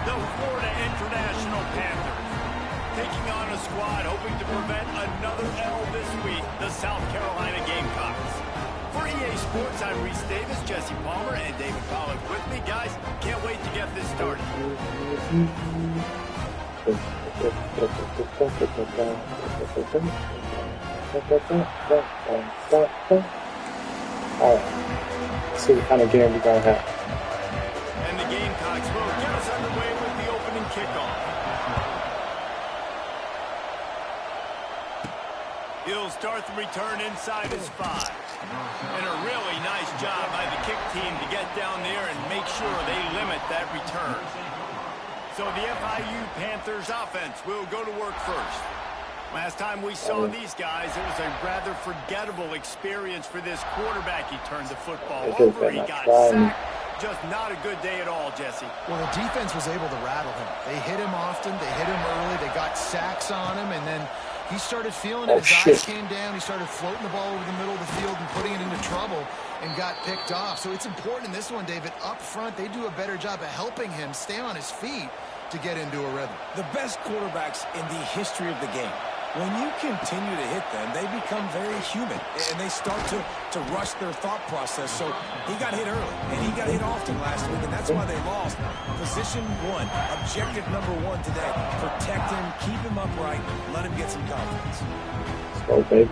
the Florida International Panthers. Taking on a squad hoping to prevent another L this week, the South Carolina Gamecocks. For EA Sports, I'm Reese Davis, Jesse Palmer, and David Pollack with me. Guys, can't wait to get this started. Alright, let's see what kind of game we're going to have. And the Gamecocks will get us underway with the opening kickoff. He'll start the return inside his 5. And a really nice job by the kick team to get down there and make sure they limit that return. So the FIU Panthers offense will go to work first. Last time we saw these guys, it was a rather forgettable experience for this quarterback. He turned the football over, he got sacked. Just not a good day at all, Jesse. Well, the defense was able to rattle him. They hit him often, they hit him early, they got sacks on him, and then he started feeling it. His eyes came down, he started floating the ball over the middle of the field and putting it into trouble and got picked off. So it's important in this one, David, up front, they do a better job of helping him stay on his feet to get into a rhythm. The best quarterbacks in the history of the game, when you continue to hit them, they become very human, and they start to rush their thought process. So he got hit early, and he got hit often last week, and that's why they lost. Position 1, objective number 1 today. Protect him, keep him upright, let him get some confidence. Let's go, babe.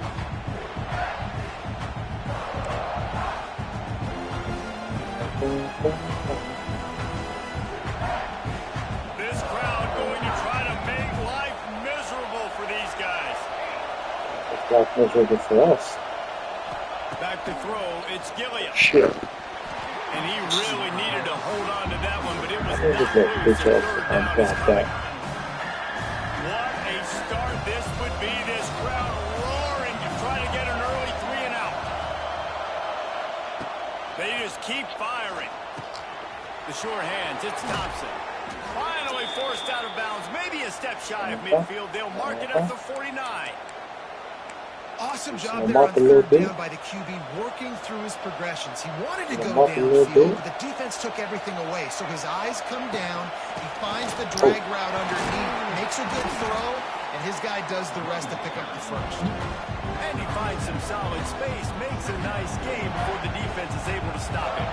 This crowd going to try to make life miserable for these guys. It's like miserable for us. Back to throw, it's Gilliam. Shit. And he really needed to hold on to that one, but it was I think not it's loose. a Third down is that. coming. What a start this would be. This crowd roaring to try to get an early 3 and out. They just keep firing. The short hands, it's Thompson. Finally forced out of bounds, maybe a step shy of midfield. They'll mark it at the 49. Awesome job there on third down by the QB, working through his progressions. He wanted to go downfield, but the defense took everything away. So his eyes come down, he finds the drag route underneath, makes a good throw, and his guy does the rest to pick up the first. And he finds some solid space, makes a nice game before the defense is able to stop it.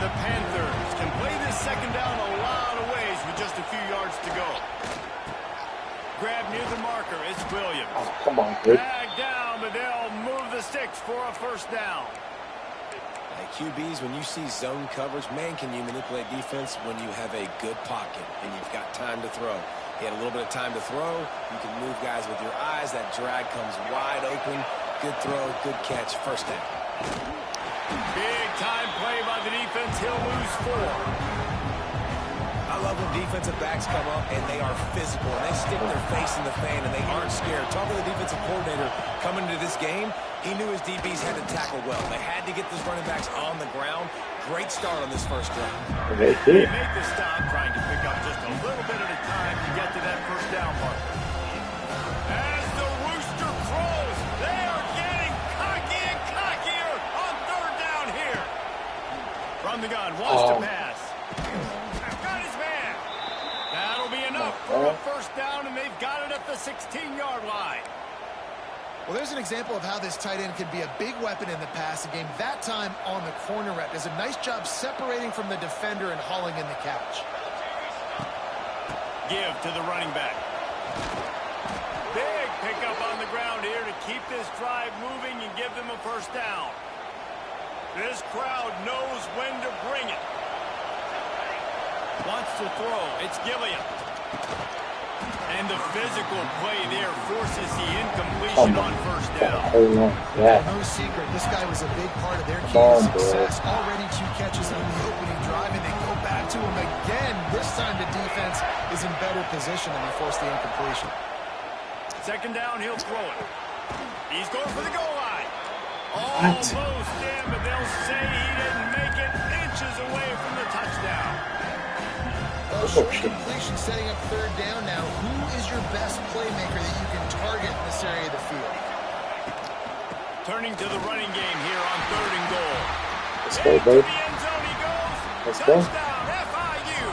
The Panthers can play this second down a lot of ways with just a few yards to go. Grab near the marker, it's Williams. Oh, come on, dude. Bag down, but they'll move the sticks for a first down. Hey, QBs, when you see zone coverage, man, can you manipulate defense when you have a good pocket and you've got time to throw. He had a little bit of time to throw. You can move guys with your eyes. That drag comes wide open. Good throw, good catch, first down. Big time play by the defense. He'll lose 4. I love when defensive backs come up and they are physical and they stick their face in the fan and they aren't scared. Talking to the defensive coordinator coming into this game, he knew his DBs had to tackle well. They had to get those running backs on the ground. Great start on this first drive. They They did. make the stop, trying to pick up just a little bit at a time to get to that first down marker. As the rooster crows, they are getting cocky and cockier on third down here. From the gun, wants to pass. Got his man. That'll be enough for a first down, and they've got it at the 16-yard line. Well, there's an example of how this tight end can be a big weapon in the passing game. That time on the corner route does a nice job separating from the defender and hauling in the catch. Give to the running back. Big pickup on the ground here to keep this drive moving and give them a first down. This crowd knows when to bring it. Wants to throw. It's Gilliam. And the physical play there forces the incompletion on first down. No secret, this guy was a big part of their key to success. Already 2 catches on the opening drive, and they go back to him again. This time the defense is in better position, and they force the incompletion. Second down, he'll throw it. He's going for the goal line. Almost in, but they'll say he didn't make it, inches away from the touchdown. Short completion setting up third down now. Who is your best playmaker that you can target in this area of the field? Turning to the running game here on 3rd and goal. Let's go, babe. To the end zone he goes. Let's go. Touchdown, FIU.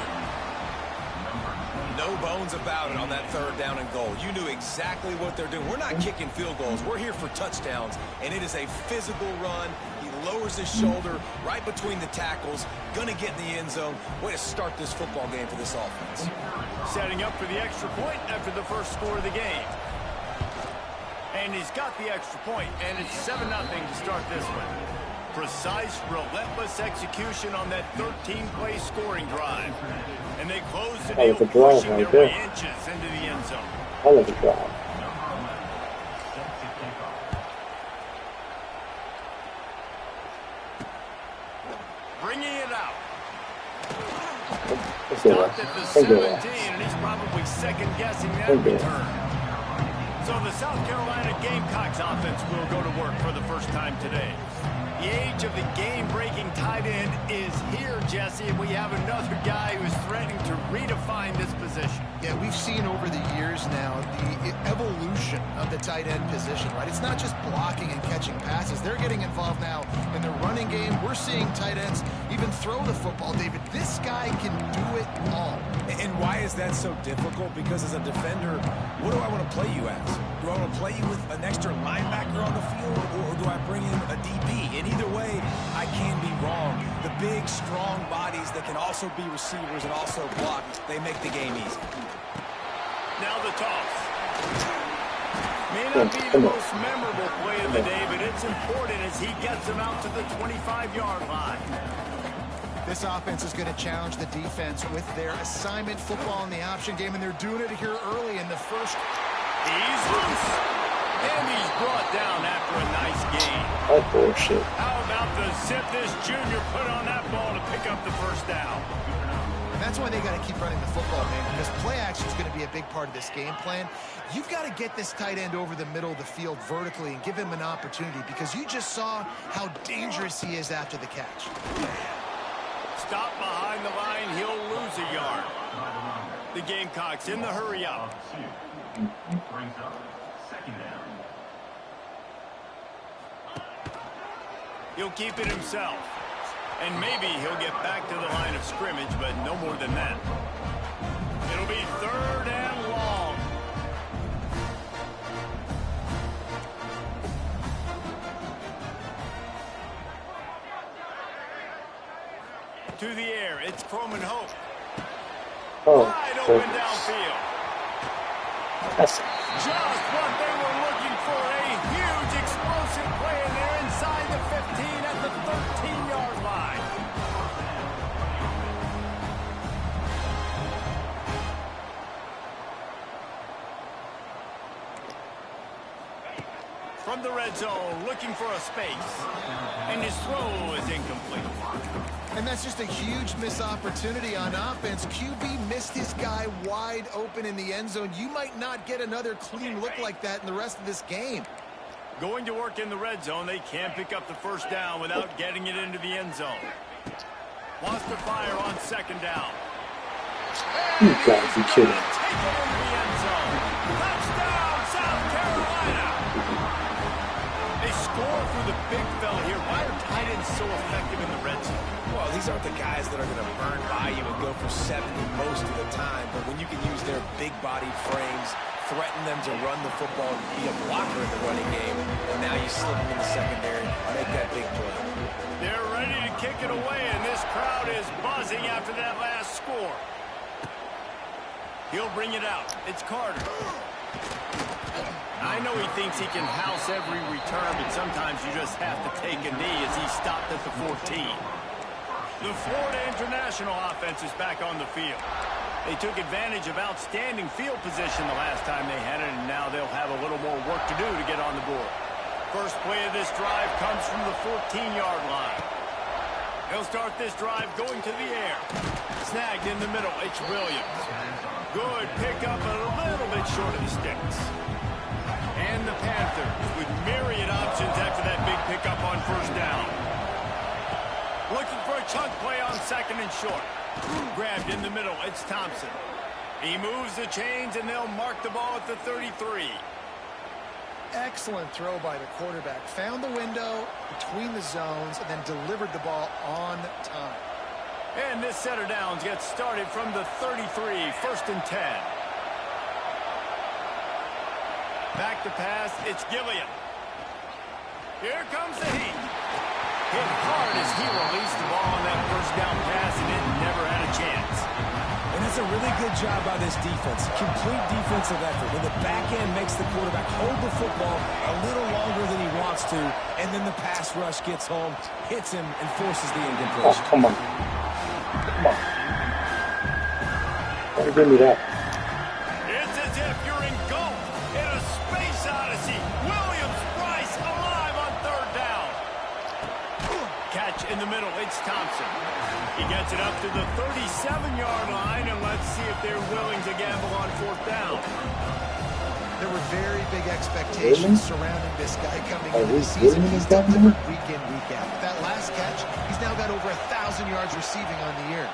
bones about it on that 3rd down and goal. You knew exactly what they're doing. We're not kicking field goals. We're here for touchdowns, and it is a physical run. He lowers his shoulder right between the tackles, gonna get in the end zone. Way to start this football game for this offense. Setting up for the extra point after the first score of the game. And he's got the extra point, and it's 7-0 to start this one. Precise, relentless execution on that 13-play scoring drive. And they close the deal, pushing their way inches into the end zone. Hell of a drive. Bringing it out. Stopped at the 17, and he's probably second-guessing that return. So the South Carolina Gamecocks offense will go to work for the first time today. The age of the game-breaking tight end is here, Jesse, and we have another guy who's threatening to redefine this position. Yeah, we've seen over the years now the evolution of the tight end position, right? It's not just blocking and catching passes. They're getting involved now in the running game. We're seeing tight ends even throw the football, David. This guy can do it all. And why is that so difficult? Because as a defender, what do I want to play you as? Do I want to play you with an extra linebacker on the field, or do I bring in a DB? And either way, I can be wrong. The big, strong bodies that can also be receivers and also block, they make the game easy. Now the toss. May not be the most memorable play of the day, but it's important as he gets him out to the 25-yard line. This offense is going to challenge the defense with their assignment football in the option game, and they're doing it here early in the first. He's loose, and he's brought down after a nice gain. Oh, bullshit. How about the zip this junior put on that ball to pick up the first down? And that's why they got to keep running the football, man, because play action is going to be a big part of this game plan. You've got to get this tight end over the middle of the field vertically and give him an opportunity, because you just saw how dangerous he is after the catch. Stop behind the line, he'll lose a yard. The Gamecocks in the hurry up. Brings up 2nd down. He'll keep it himself. And maybe he'll get back to the line of scrimmage, but no more than that. It'll be 3rd and long. To the air, it's Croman Hope. Oh, Wide open downfield. that's Just what they were looking for. A huge explosive play, and they're inside the 15 at the 13-yard line. From the red zone, looking for a space. And his throw is incomplete. And that's just a huge missed opportunity on offense. QB missed his guy wide open in the end zone. You might not get another clean look like that in the rest of this game. Going to work in the red zone, they can't pick up the first down without getting it into the end zone. Wants to fire on 2nd down. You gotta be kidding. Take it into the end zone. Touchdown, South Carolina! They score for the big fella here. Why are tight ends so effective in the red zone? Well, these aren't the guys that are going to burn by you and go for 70 most of the time, but when you can use their big-bodied frames, threaten them to run the football and be a blocker in the running game, and now you slip them in the secondary and make that big play. They're ready to kick it away, and this crowd is buzzing after that last score. He'll bring it out. It's Carter. I know he thinks he can house every return, but sometimes you just have to take a knee as he stopped at the 14. The Florida International offense is back on the field. They took advantage of outstanding field position the last time they had it, and now they'll have a little more work to do to get on the board. First play of this drive comes from the 14-yard line. They'll start this drive going to the air. Snagged in the middle, it's Williams. Good pickup, but a little bit short of the sticks. And the Panthers with myriad options after that big pickup on first down. Looking for a chunk play on 2nd and short. Grabbed in the middle, it's Thompson. He moves the chains, and they'll mark the ball at the 33. Excellent throw by the quarterback. Found the window between the zones and then delivered the ball on time. And this set of downs gets started from the 33, 1st and 10. Back to pass. It's Gilliam. Here comes the heat. Hit hard as he released the ball on that first down pass, and it never had a chance. And that's a really good job by this defense. Complete defensive effort. When the back end makes the quarterback hold the football a little longer than he wants to, and then the pass rush gets home, hits him, and forces the Oh, incompletion. come on. Come on. Don't give me that. It's as if you're engulfed in a space odyssey. Williams-Brice alive on third down. Catch in the middle. It's Thompson. He gets it up to the 37-yard line, and let's see if they're willing to gamble on fourth down. There were very big expectations surrounding this guy coming into the He's season. really He's got delivered week in, week out. That last catch, he's now got over 1,000 yards receiving on the year.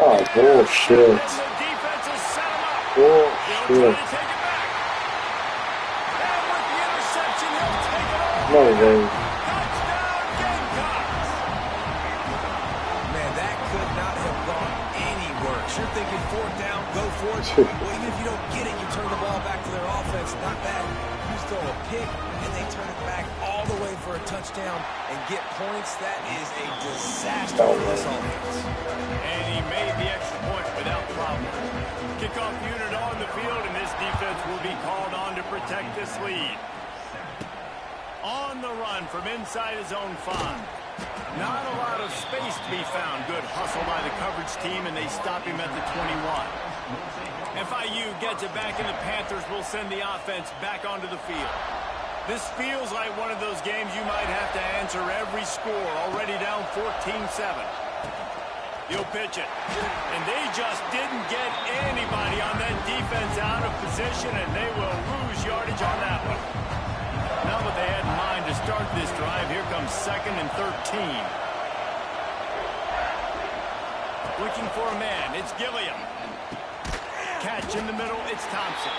Oh, bullshit. And the defense has set him up. They'll try Bullshit. to take it back. And with the interception, he'll take it all. No way. Touchdown, Gamecocks. Man, that could not have gone any worse. You're thinking fourth down, go for it. Well, even if you don't get it, you turn the ball back to their offense. Not that. You throw a pick, and they turn it back all the way for a touchdown and get points. That is a disaster for this offense. And he made the extra point without problem. Kickoff unit on the field, and this defense will be called on to protect this lead. On the run from inside his own 5. Not a lot of space to be found. Good hustle by the coverage team, and they stop him at the 21. FIU gets it back, and the Panthers will send the offense back onto the field. This feels like one of those games you might have to answer every score. Already down 14-7. He'll pitch it. And they just didn't get anybody on that defense out of position, and they will lose yardage on that one. Not what they had in mind to start this drive. Here comes 2nd and 13. Looking for a man. It's Gilliam. Catch in the middle. It's Thompson.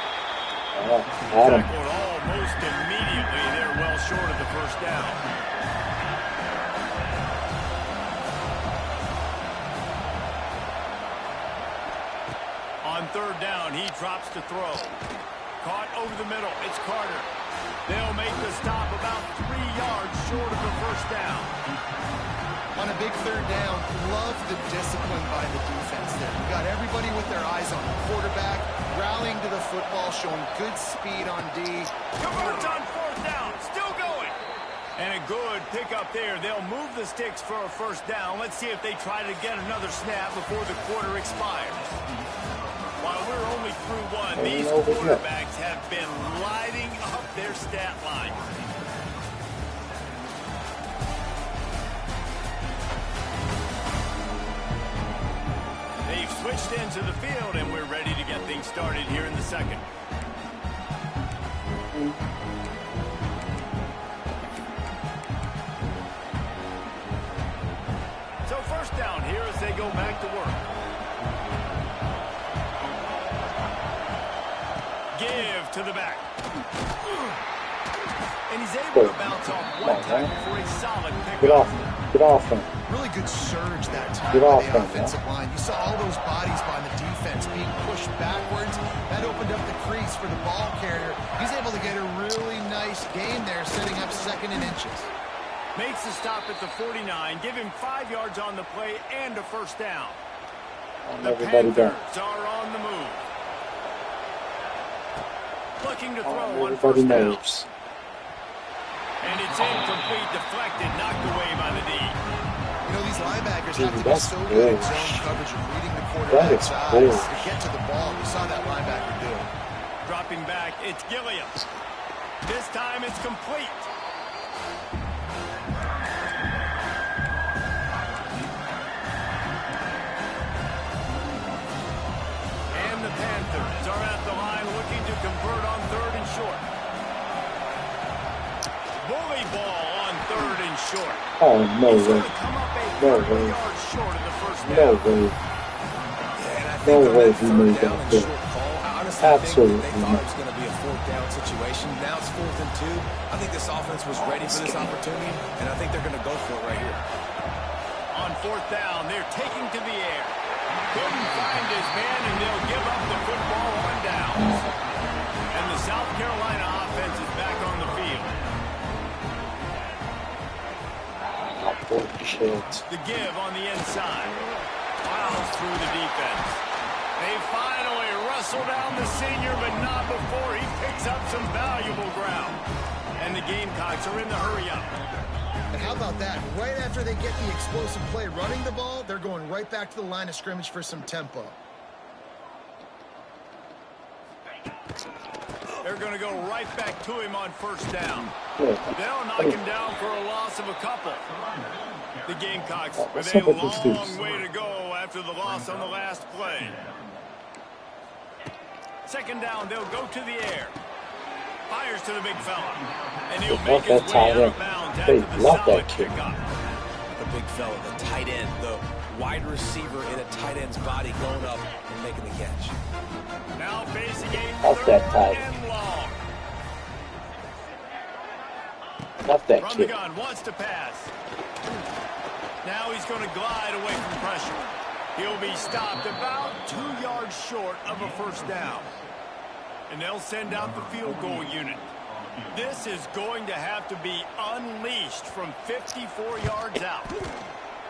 Got him. Tackled almost immediately. They're well short of the first down. On third down, he drops to throw. Caught over the middle. It's Carter. They'll make the stop about 3 yards short of the first down. On a big third down, love the discipline by the defense there. You got everybody with their eyes on the quarterback, rallying to the football, showing good speed on D. Converts on fourth down. Still going. And a good pickup there. They'll move the sticks for a first down. Let's see if they try to get another snap before the quarter expires. While we're only through one, these quarterbacks have been lighting up their stat line. They've switched into the field, and we're ready to get things started here in the second. So first down here as they go back to work. Give to the back. And he's able to bounce off one time for a solid pickup. Get off him. Get off him. Really good surge that time Get by off the him, offensive line. You saw all those bodies by the defense being pushed backwards. That opened up the crease for the ball carrier. He's able to get a really nice gain there, setting up 2nd and inches. Makes the stop at the 49. Give him 5 yards on the play and a first down. The Panthers are on the move. Looking to throw on first down. And it's incomplete, deflected, knocked away by the D. You know, these linebackers have to be so good at zone coverage and reading the quarterback's eyes to get to the ball. We saw that linebacker do it. Dropping back, it's Gilliam. This time it's complete. And the Panthers are at the line looking to convert on 3rd and short. Bully ball on 3rd and short. Oh, no He's way. going to come up a No couple way. yards short of the first down. No way. No way he made that pick. Absolutely they thought it was going to be a fourth down situation. Now it's 4th and 2. I think this offense was ready for this opportunity, and I think they're going to go for it right here. On 4th down, they're taking to the air. Couldn't find his man, and they'll give up the football on downs. And the South Carolina offense is back on the field. The give on the inside. Plows through the defense. They finally wrestle down the senior, but not before he picks up some valuable ground. And the Gamecocks are in the hurry-up. And how about that? Right after they get the explosive play running the ball, they're going right back to the line of scrimmage for some tempo. They're going to go right back to him on first down. They'll knock him down for a loss of a couple. The Gamecocks with a long way to go after the loss on the last play. Second down, they'll go to the air. Fires to the big fella. And he'll make his way out of bounds after the solid kickoff. The big fella, the tight end, the wide receiver in a tight end's body going up and making the catch. Now facing a third and long. Not that From the gun, wants to pass. Now he's going to glide away from pressure. He'll be stopped about 2 yards short of a first down. And they'll send out the field goal unit. This is going to have to be unleashed from 54 yards out.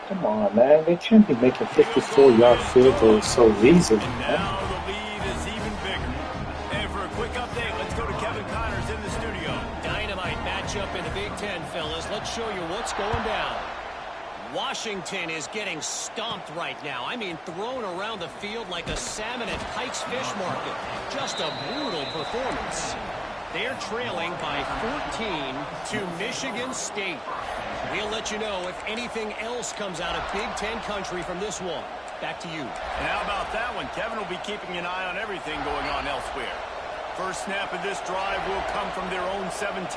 Come on, man. They can't be making 54-yard field goals so easily. And now the lead is even bigger. And for a quick update, let's go to Kevin Connors in the studio. Dynamite matchup in the Big Ten, fellas. Let's show you what's going down. Washington is getting stomped right now. I mean, thrown around the field like a salmon at Pike's Fish Market. Just a brutal performance. They're trailing by 14 to Michigan State. We'll let you know if anything else comes out of Big Ten country from this one. Back to you. And how about that one? Kevin will be keeping an eye on everything going on elsewhere. First snap of this drive will come from their own 17.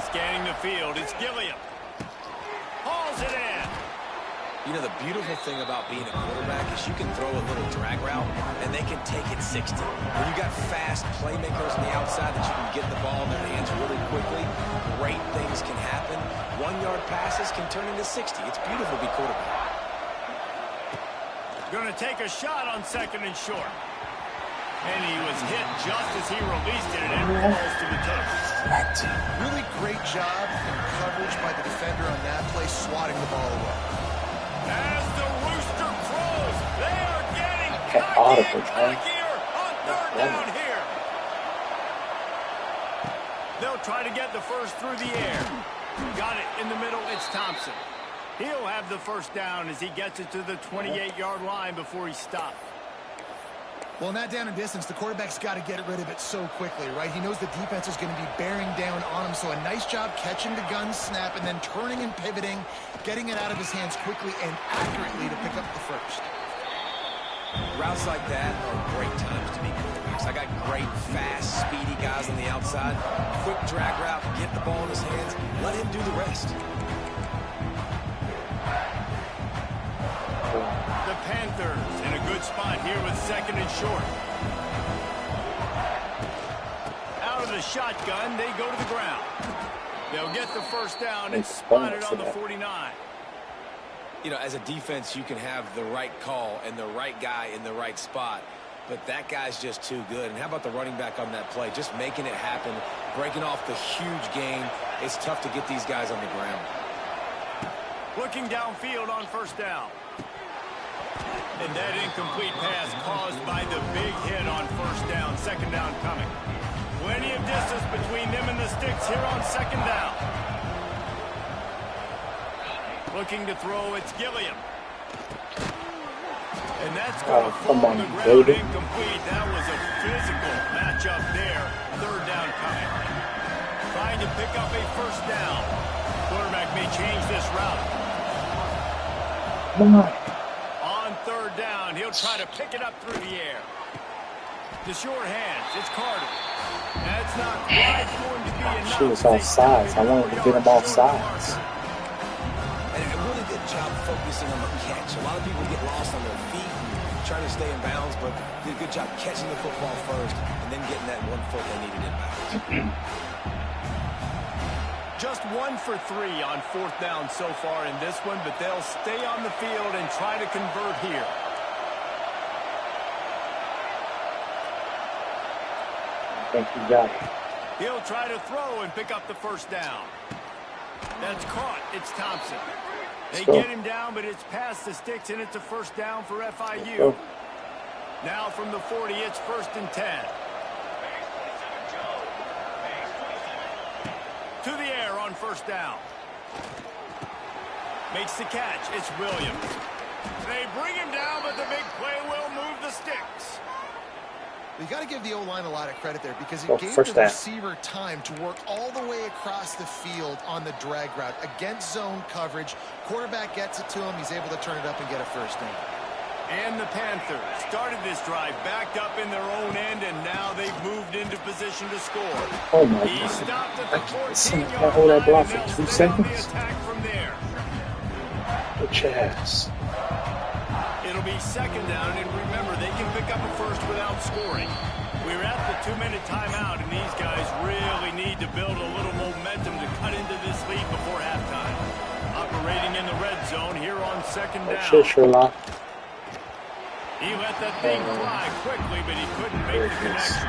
Scanning the field, it's Gilliam. Hauls it in. You know, the beautiful thing about being a quarterback is you can throw a little drag route, and they can take it 60. When you got fast playmakers on the outside that you can get the ball in their hands really quickly, great things can happen. 1-yard passes can turn into 60. It's beautiful to be quarterback. Going to take a shot on second and short. And he was hit just as he released it, and it falls to the turf. Really great job and coverage by the defender on that play, swatting the ball away. As the rooster crows, they are getting cocky and cockier on third down here. They'll try to get the first through the air. Got it in the middle, it's Thompson. He'll have the first down as he gets it to the 28-yard line before he stopped. Well, in that down and distance, the quarterback's got to get rid of it so quickly, right? He knows the defense is going to be bearing down on him, so a nice job catching the gun snap and then turning and pivoting, getting it out of his hands quickly and accurately to pick up the first. Routes like that are great times to be quarterbacks. I got great, fast, speedy guys on the outside. Quick drag route, get the ball in his hands, let him do the rest. The Panthers in a good spot here with second and short. Out of the shotgun, they go to the ground. They'll get the first down and spotted on the 49. You know, as a defense, you can have the right call and the right guy in the right spot, but that guy's just too good. And how about the running back on that play? Just making it happen, breaking off the huge gain. It's tough to get these guys on the ground. Looking downfield on first down. And that incomplete pass caused by the big hit on first down. Second down coming. Plenty of distance between them and the sticks here on second down. Looking to throw, it's Gilliam. And that's going to fall on the ground incomplete. That was a physical matchup there. Third down coming. Trying to pick up a first down. Quarterback may change this route. Come on. Third down, he'll try to pick it up through the air. The short hands, it's Carter. That's not quite going to be enough. She was off sides. I wanted to get him off sides. And a really good job focusing on the catch. A lot of people get lost on their feet and trying to stay in bounds, but did a good job catching the football first and then getting that 1 foot they needed in bounds. Just 1 for 3 on fourth down so far in this one, but they'll stay on the field and try to convert here. think he got it. He'll try to throw and pick up the first down. That's caught. It's Thompson. They get him down, but it's past the sticks, and it's a first down for FIU. Now from the 40, it's 1st and 10. To the air on first down. Makes the catch. It's Williams. They bring him down, but the big play will move the sticks. You got to give the O-line a lot of credit there because it gave the receiver time to work all the way across the field on the drag route against zone coverage. Quarterback gets it to him. He's able to turn it up and get a first down. And the Panthers started this drive backed up in their own end, and now they've moved into position to score. Oh my He God. stopped at the 14-yard I hold that block line, and for they'll 2 stay on the seconds. attack from there. Get your ass. It'll be 2nd down, and remember, they can pick up a first without scoring. We're at the 2-minute timeout, and these guys really need to build a little momentum to cut into this lead before halftime. Operating in the red zone here on 2nd down. Shit, Sherlock. He let that thing fly quickly, but he couldn't make the connection.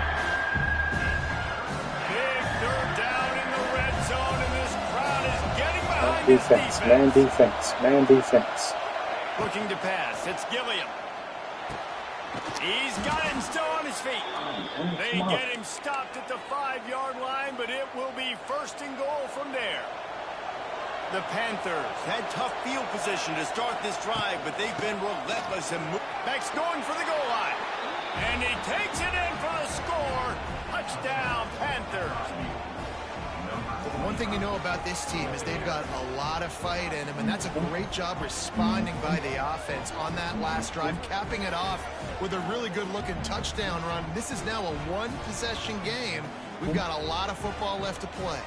Big 3rd down in the red zone, and this crowd is getting behind this defense. Man defense. Looking to pass. It's Gilliam. He's got him still on his feet. They get him stopped at the 5-yard line, but it will be 1st and goal from there. The Panthers had tough field position to start this drive, but they've been relentless and Beck's going for the goal line. And he takes it in for the score. Touchdown, Panthers. The one thing you know about this team is they've got a lot of fight in them, and that's a great job responding by the offense on that last drive, capping it off with a really good-looking touchdown run. This is now a one-possession game. We've got a lot of football left to play.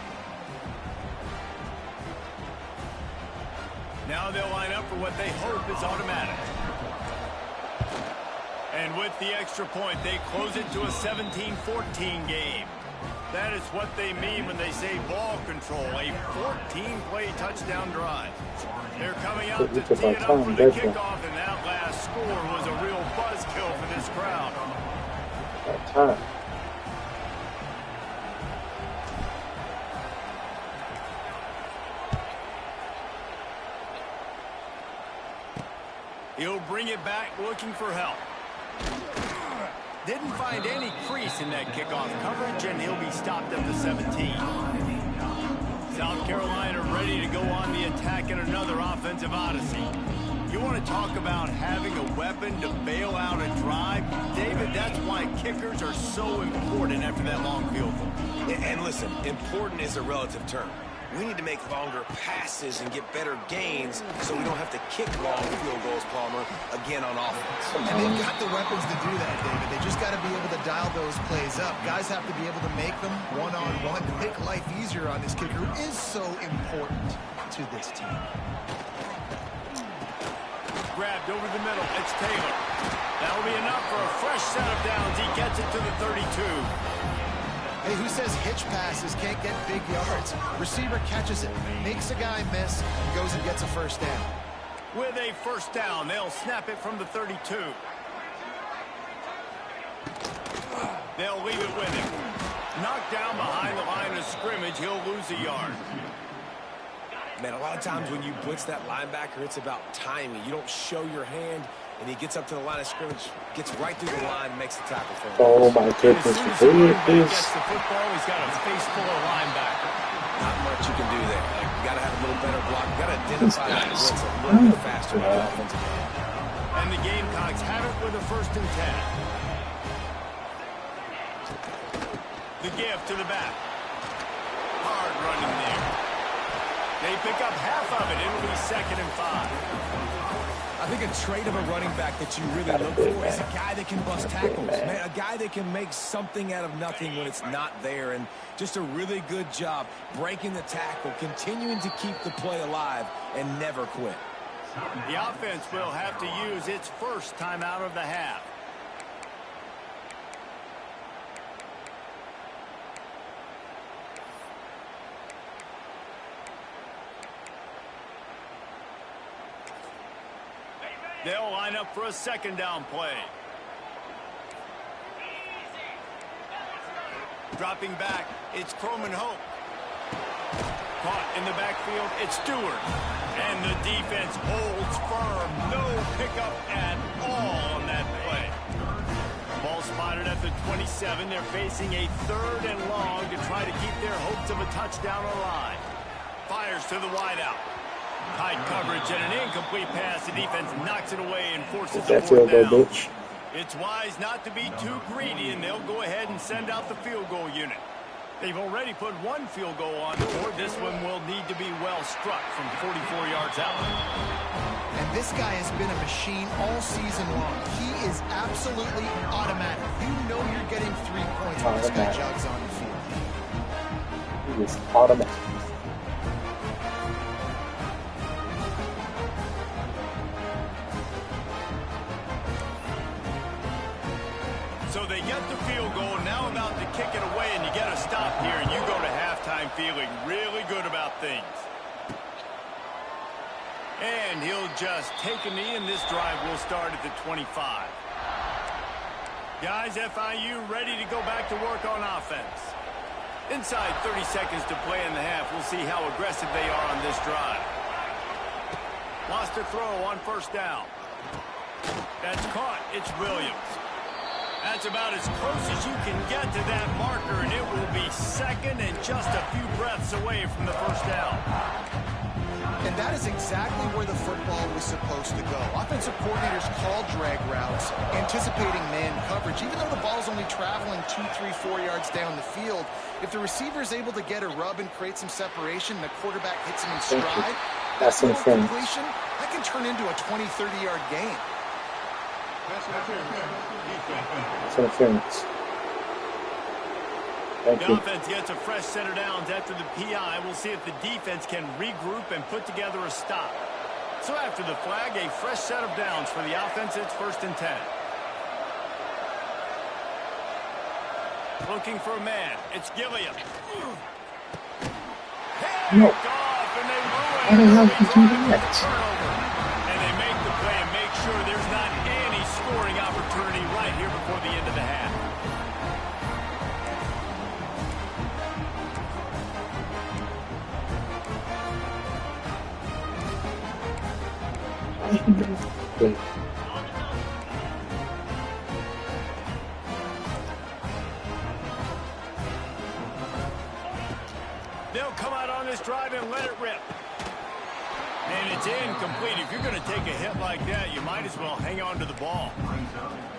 Now they'll line up for what they hope is automatic. And with the extra point, they close it to a 17-14 game. That is what they mean when they say ball control, a 14-play touchdown drive. They're coming out to tee it up for the kickoff, and that last score was a real buzzkill for this crowd. Time. He'll bring it back looking for help. Didn't find any crease in that kickoff coverage, and he'll be stopped at the 17. South Carolina ready to go on the attack in another offensive odyssey. You want to talk about having a weapon to bail out a drive? David, that's why kickers are so important after that long field goal. And listen, important is a relative term. We need to make longer passes and get better gains so we don't have to kick long field goals, Palmer, again on offense. And they've got the weapons to do that, David. They just got to be able to dial those plays up. Guys have to be able to make them one-on-one to make life easier on this kicker, who is so important to this team. Grabbed over the middle. It's Taylor. That'll be enough for a fresh set of downs. He gets it to the 32. Hey, who says hitch passes can't get big yards? Receiver catches it, makes a guy miss, and goes and gets a first down. With a first down, they'll snap it from the 32. They'll leave it with him. Knocked down behind the line of scrimmage, he'll lose a yard. Man, a lot of times when you blitz that linebacker, it's about timing. You don't show your hand, and he gets up to the line of scrimmage, gets right through the line, and makes the tackle for him. Oh my goodness, As soon as the running back gets the football, he's got a face full of linebacker. Not much you can do there. Like, you got to have a little better block. You got to identify that blitz a little bit faster on the offensive end. And the Gamecocks have it with a 1st and 10. The give to the back. Hard running there. They pick up half of it. It'll be 2nd and 5. I think a trait of a running back that you really look for is a guy that can bust tackles. Man, a guy that can make something out of nothing when it's not there. And just a really good job breaking the tackle, continuing to keep the play alive, and never quit. The offense will have to use its first timeout of the half. They'll line up for a 2nd down play. Dropping back, it's Croman Hope. Caught in the backfield, it's Stewart. And the defense holds firm. No pickup at all on that play. Ball spotted at the 27. They're facing a 3rd and long to try to keep their hopes of a touchdown alive. Fires to the wideout. Tight coverage and an incomplete pass. The defense knocks it away and forces the 4th down. It's wise not to be too greedy, and they'll go ahead and send out the field goal unit. They've already put 1 field goal on the board. This one will need to be well struck from 44 yards out. And this guy has been a machine all season long. He is absolutely automatic. You know you're getting 3 points when this guy jogs on the field. He is automatic. So they get the field goal, now about to kick it away, and you get a stop here, and you go to halftime feeling really good about things. And he'll just take a knee, and this drive will start at the 25. Guys, FIU ready to go back to work on offense. Inside 30 seconds to play in the half. We'll see how aggressive they are on this drive. Lost a throw on 1st down. That's caught. It's Williams. That's about as close as you can get to that marker, and it will be 2nd and just a few breaths away from the 1st down. And that is exactly where the football was supposed to go. Offensive coordinators call drag routes, anticipating man coverage. Even though the ball's only traveling 2, 3, 4 yards down the field, if the receiver is able to get a rub and create some separation, and the quarterback hits him in stride, that's an completion, that can turn into a 20, 30-yard gain. It's interference. Thank The you. offense gets a fresh set of downs after the PI. We'll see if the defense can regroup and put together a stop. So after the flag, a fresh set of downs for the offense. It's 1st and 10. Looking for a man. It's Gilliam. No. Off, and they ruin How the hell did you do that? turnover. And they make the play and make sure there's not any scoring opportunity right here before the end of the half. Wait. They'll come out on this drive and let it rip. And it's incomplete. If you're going to take a hit like that, you might as well hang on to the ball.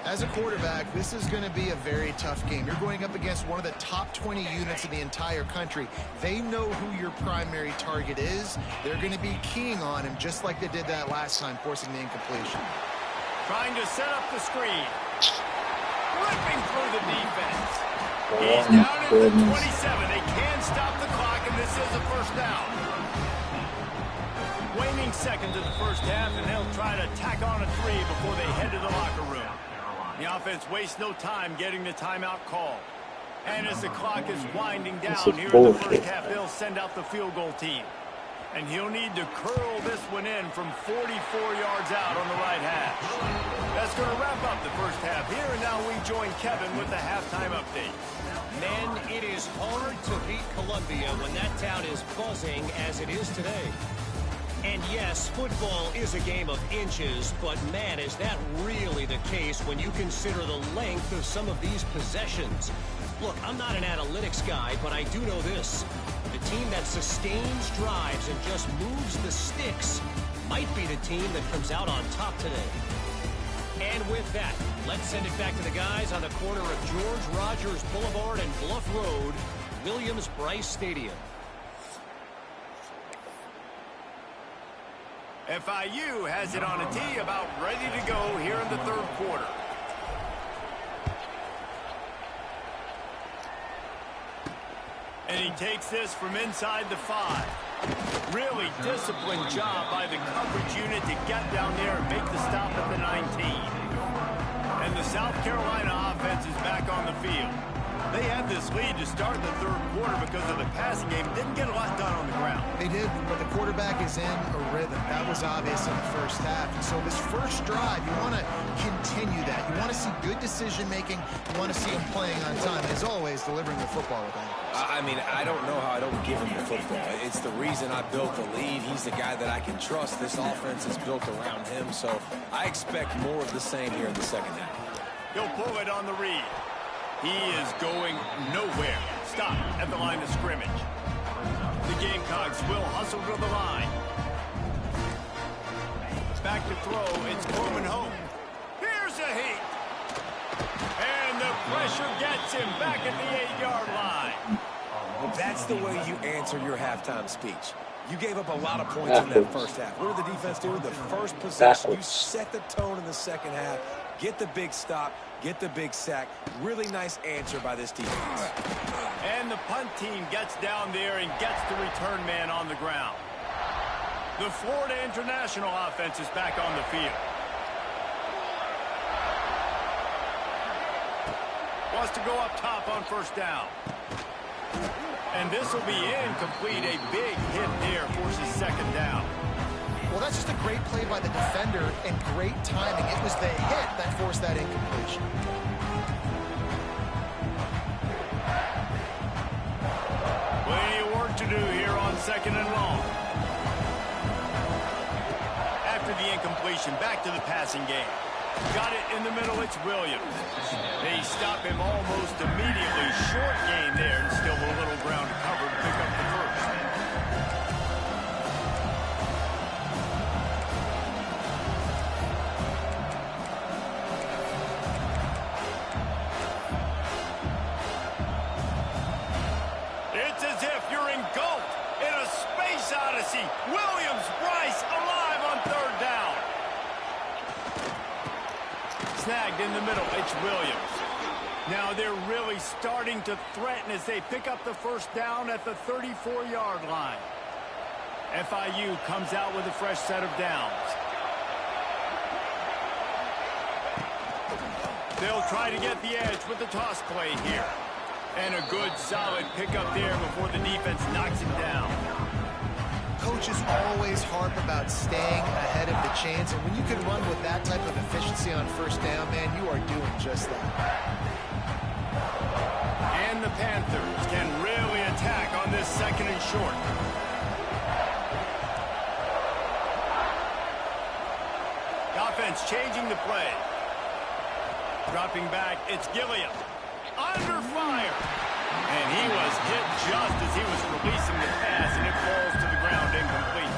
As a quarterback, this is going to be a very tough game. You're going up against one of the top 20 units in the entire country. They know who your primary target is. They're going to be keying on him just like they did that last time, forcing the incompletion. Trying to set up the screen. Ripping through the defense. He's down at the 27. They can stop the clock, and this is a 1st down. Waning seconds of the 1st half, and they'll try to tack on a 3 before they head to the locker room. The offense wastes no time getting the timeout call. And as the clock is winding down here in the 1st half, they'll send out the field goal team. And he'll need to curl this one in from 44 yards out on the right hash. That's going to wrap up the 1st half here, and now we join Kevin with the halftime update. Men, it is hard to beat Columbia when that town is buzzing as it is today. And yes, football is a game of inches, but man, is that really the case when you consider the length of some of these possessions. Look, I'm not an analytics guy, but I do know this. The team that sustains drives and just moves the sticks might be the team that comes out on top today. And with that, let's send it back to the guys on the corner of George Rogers Boulevard and Bluff Road, Williams-Brice Stadium. FIU has it on a tee, about ready to go here in the 3rd quarter. And he takes this from inside the 5. Really disciplined job by the coverage unit to get down there and make the stop at the 19. And the South Carolina offense is back on the field. They had this lead to start the third quarter because of the passing game. Didn't get a lot done on the ground. They did, but the quarterback is in a rhythm. That was obvious in the first half. And so this first drive, you want to continue that. You want to see good decision-making. You want to see him playing on time. As always, delivering the football with ankles. I mean, I don't know how I don't give him the football. It's the reason I built the lead. He's the guy that I can trust. This offense is built around him, so I expect more of the same here in the second half. He'll pull it on the read. He is going nowhere. Stop at the line of scrimmage. The Gamecocks will hustle to the line. Back to throw. It's Coleman home. Here's a heat. And the pressure gets him back at the 8-yard line. That's the way you answer your halftime speech. You gave up a lot of points in that first half. What did the defense do? The first possession, you set the tone in the second half. Get the big stop. Get the big sack. Really nice answer by this defense. And the punt team gets down there and gets the return man on the ground. The Florida International offense is back on the field. Wants to go up top on first down. And this will be incomplete. A big hit there forces second down. Well, that's just a great play by the defender and great timing. It was the hit that forced that incompletion. Plenty of work to do here on second and long. After the incompletion, back to the passing game. Got it in the middle, it's Williams. They stop him almost immediately. Short gain there, and still a little ground to cover to pick up the first. It's as if you're engulfed in a space odyssey. Williams-Brice alive on third down. Snagged in the middle, it's Williams. Now they're really starting to threaten as they pick up the first down at the 34-yard line. FIU comes out with a fresh set of downs. They'll try to get the edge with the toss play here. And a good, solid pickup there before the defense knocks him down. Coaches always harp about staying ahead of the chains, and when you can run with that type of efficiency on first down, man, you are doing just that. And the Panthers can really attack on this second and short. The offense changing the play. Dropping back, it's Gilliam. Under fire. And he was hit just as he was releasing the pass, and it falls to the ground incomplete.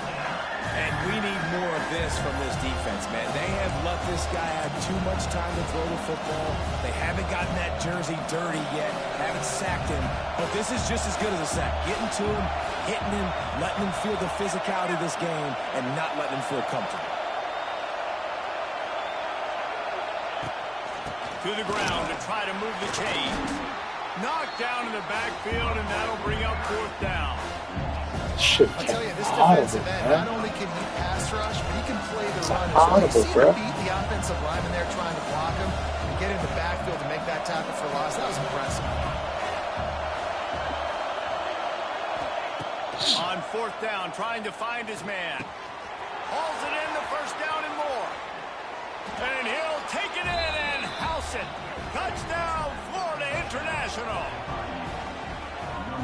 And we need more of this from this defense, man. They have let this guy have too much time to throw the football. They haven't gotten that jersey dirty yet, haven't sacked him. But this is just as good as a sack. Getting to him, hitting him, letting him feel the physicality of this game, and not letting him feel comfortable. To the ground to try to move the chains. Knocked down in the backfield, and that'll bring up fourth down. Shit. I'll tell you, this defensive end, not only can he pass rush, but he can play the run as well. You see him beat the offensive lineman there trying to block him and get in the backfield to make that tackle for loss. That was impressive. On fourth down, trying to find his man. Hauls it in, the first down and more. And he'll take it in and house it. Touchdown, Florida International.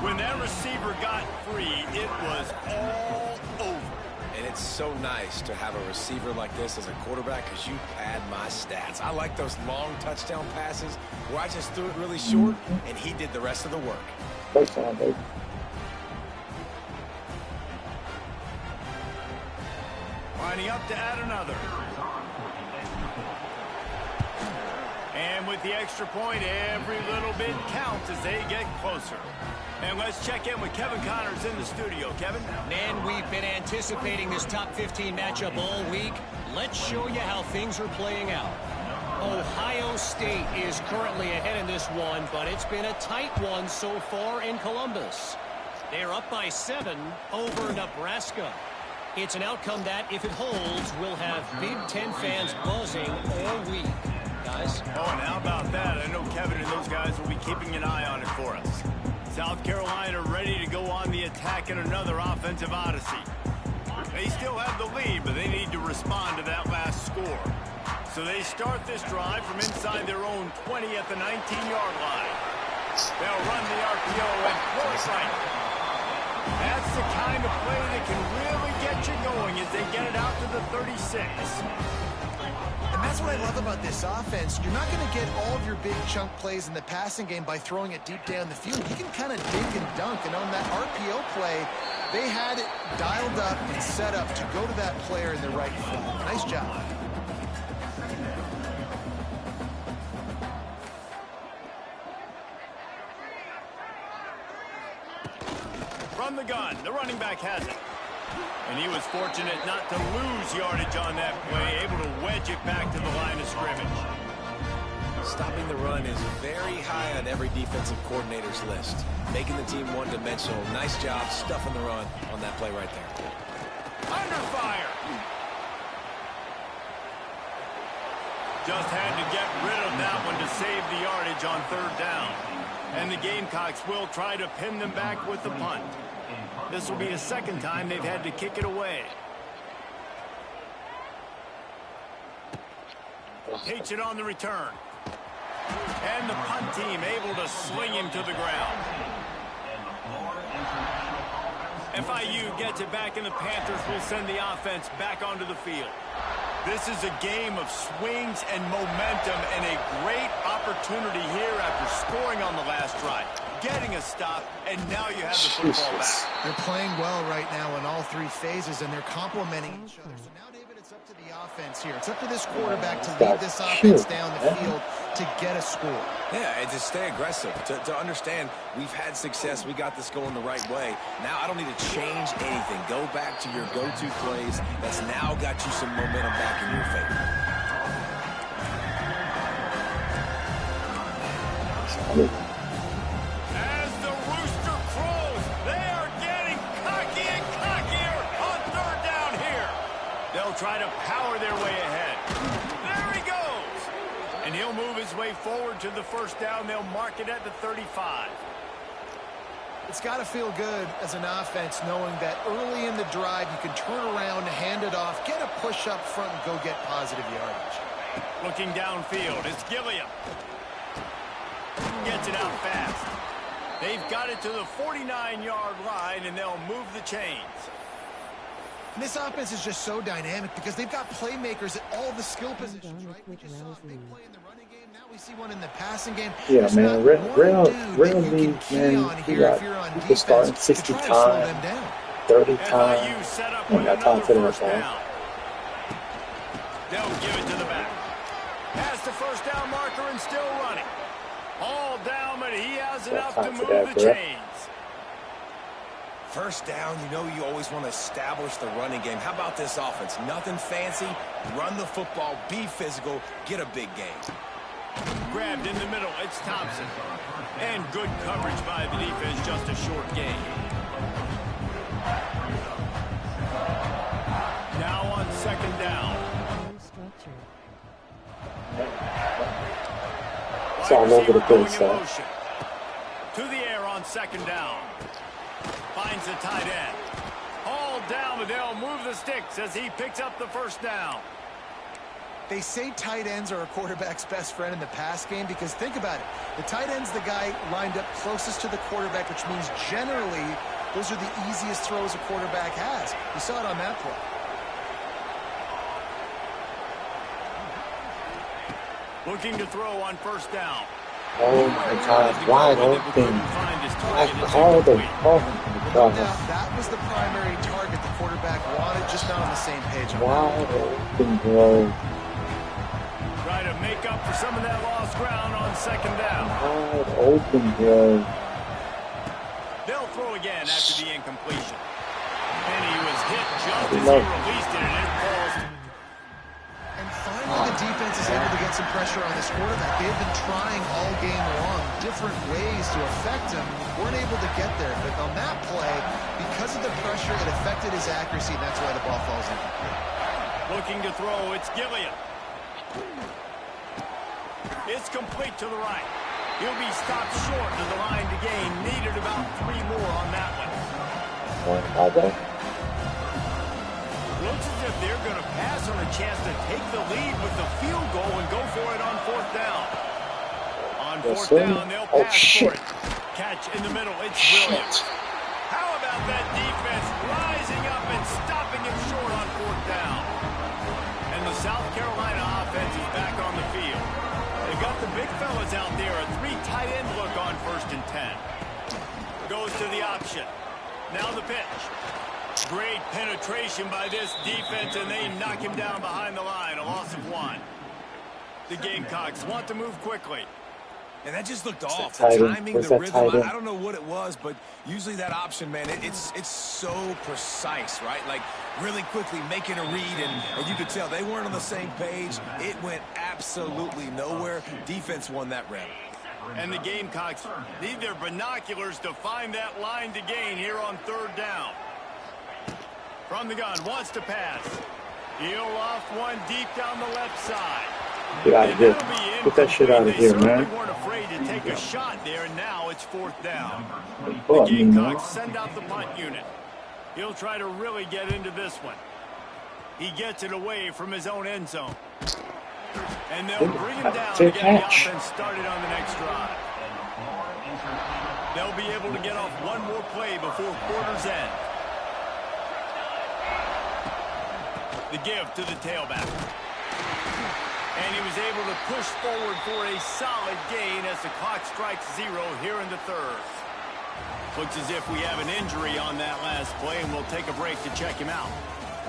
When that receiver got free, it was all over. And it's so nice to have a receiver like this as a quarterback because you pad my stats. I like those long touchdown passes where I just threw it really short and he did the rest of the work. Lining up to add another. And with the extra point, every little bit counts as they get closer. And let's check in with Kevin Connors in the studio. Kevin? Man, we've been anticipating this top 15 matchup all week. Let's show you how things are playing out. Ohio State is currently ahead in this one, but it's been a tight one so far in Columbus. They're up by 7 over Nebraska. It's an outcome that, if it holds, will have Big Ten fans buzzing all week. guys. Oh, and how about that? I know Kevin and those guys will be keeping an eye on it for us. South Carolina ready to go on the attack in another offensive odyssey. They still have the lead, but they need to respond to that last score. So they start this drive from inside their own 20 at the 19-yard line. They'll run the RPO and throw it right. That's the kind of play that can really get you going as they get it out to the 36. And that's what I love about this offense. You're not going to get all of your big chunk plays in the passing game by throwing it deep down the field. You can kind of dink and dunk, and on that RPO play, they had it dialed up and set up to go to that player in the right flat. Nice job. From the gun, the running back has it. And he was fortunate not to lose yardage on that play, able to wedge it back to the line of scrimmage. Stopping the run is very high on every defensive coordinator's list. Making the team one-dimensional. Nice job stuffing the run on that play right there. Under fire. Just had to get rid of that one to save the yardage on third down. And the Gamecocks will try to pin them back with the punt. This will be the second time they've had to kick it away. Takes it on the return. And the punt team able to sling him to the ground. FIU gets it back, and the Panthers will send the offense back onto the field. This is a game of swings and momentum, and a great opportunity here after scoring on the last drive. Getting a stop, and now you have the football back. They're playing well right now in all three phases, and they're complementing each other. So now, David, it's up to the offense here. It's up to this quarterback to lead this offense down the field to get a score. Yeah, and to stay aggressive, to understand we've had success, we got this going the right way. Now I don't need to change anything. Go back to your go-to plays. That's now got you some momentum back in your favor. As the rooster crows, they are getting cocky and cockier on third down here. They'll try to power their way ahead. There he goes. And he'll move his way forward to the first down. They'll mark it at the 35. It's got to feel good as an offense knowing that early in the drive you can turn around, hand it off, get a push up front, and go get positive yardage. Looking downfield, it's Gilliam. Gets it out fast. They've got it to the 49-yard line, and they'll move the chains. And this offense is just so dynamic because they've got playmakers at all the skill positions, right? We just saw a big play in the running game. Now we see one in the passing game. Yeah, There's man. Real league, man. He could start 60 times, 30 times. Ain't got time for that, man. They'll give it to the back. Past the first down marker and still running. All down, but he has enough to move the chains. First down, you know you always want to establish the running game. How about this offense? Nothing fancy. Run the football, be physical, get a big gain. Grabbed in the middle, it's Thompson. And good coverage by the defense, just a short gain. Now on second down. It's all over the place, though. To the air on second down. Finds the tight end. All down, but they'll move the sticks as he picks up the first down. They say tight ends are a quarterback's best friend in the pass game because think about it. The tight end's the guy lined up closest to the quarterback, which means generally those are the easiest throws a quarterback has. We saw it on that play. Looking to throw on first down. Oh my God, wide open. I called him. Oh my God. Now, that was the primary target the quarterback wanted, just not on the same page. Wide open, bro. Try to make up for some of that lost ground on second down. Wide open, bro. They'll throw again after the incompletion. And he was hit just as he released it, and it falls. And finally, the defense is able to get some pressure on this quarterback. They've been trying all game long different ways to affect him. Weren't able to get there. But on that play, because of the pressure, it affected his accuracy, and that's why the ball falls in. Looking to throw, it's Gilliam. It's complete to the right. He'll be stopped short of the line to gain. Needed about 3 more on that one. Looks as if they're going to pass on a chance to take the lead with the field goal and go for it on 4th down. On 4th down, they'll pass for it. Catch in the middle. It's Williams. How about that defense rising up and stopping him short on 4th down? And the South Carolina offense is back on the field. They've got the big fellas out there. A 3 tight end look on 1st and 10. Goes to the option. Now the pitch. Great penetration by this defense, and they knock him down behind the line. A loss of 1. The Gamecocks want to move quickly. And that just looked off. The timing, the rhythm, I don't know what it was, but usually that option, man, it's so precise, right? Like, really quickly making a read, and you could tell they weren't on the same page. It went absolutely nowhere. Defense won that rep. And the Gamecocks need their binoculars to find that line to gain here on 3rd down. From the gun, wants to pass. He'll off one deep down the left side. Get out of here. Get that shit out of here, man. They weren't afraid to take a shot there, and now it's 4th down. The Gamecocks send out the punt unit. He'll try to really get into this one. He gets it away from his own end zone. And they'll bring him down to get the offense started on the next drive. They'll be able to get off one more play before quarter's end. The give to the tailback. And he was able to push forward for a solid gain as the clock strikes 0 here in the 3rd. Looks as if we have an injury on that last play, and we'll take a break to check him out.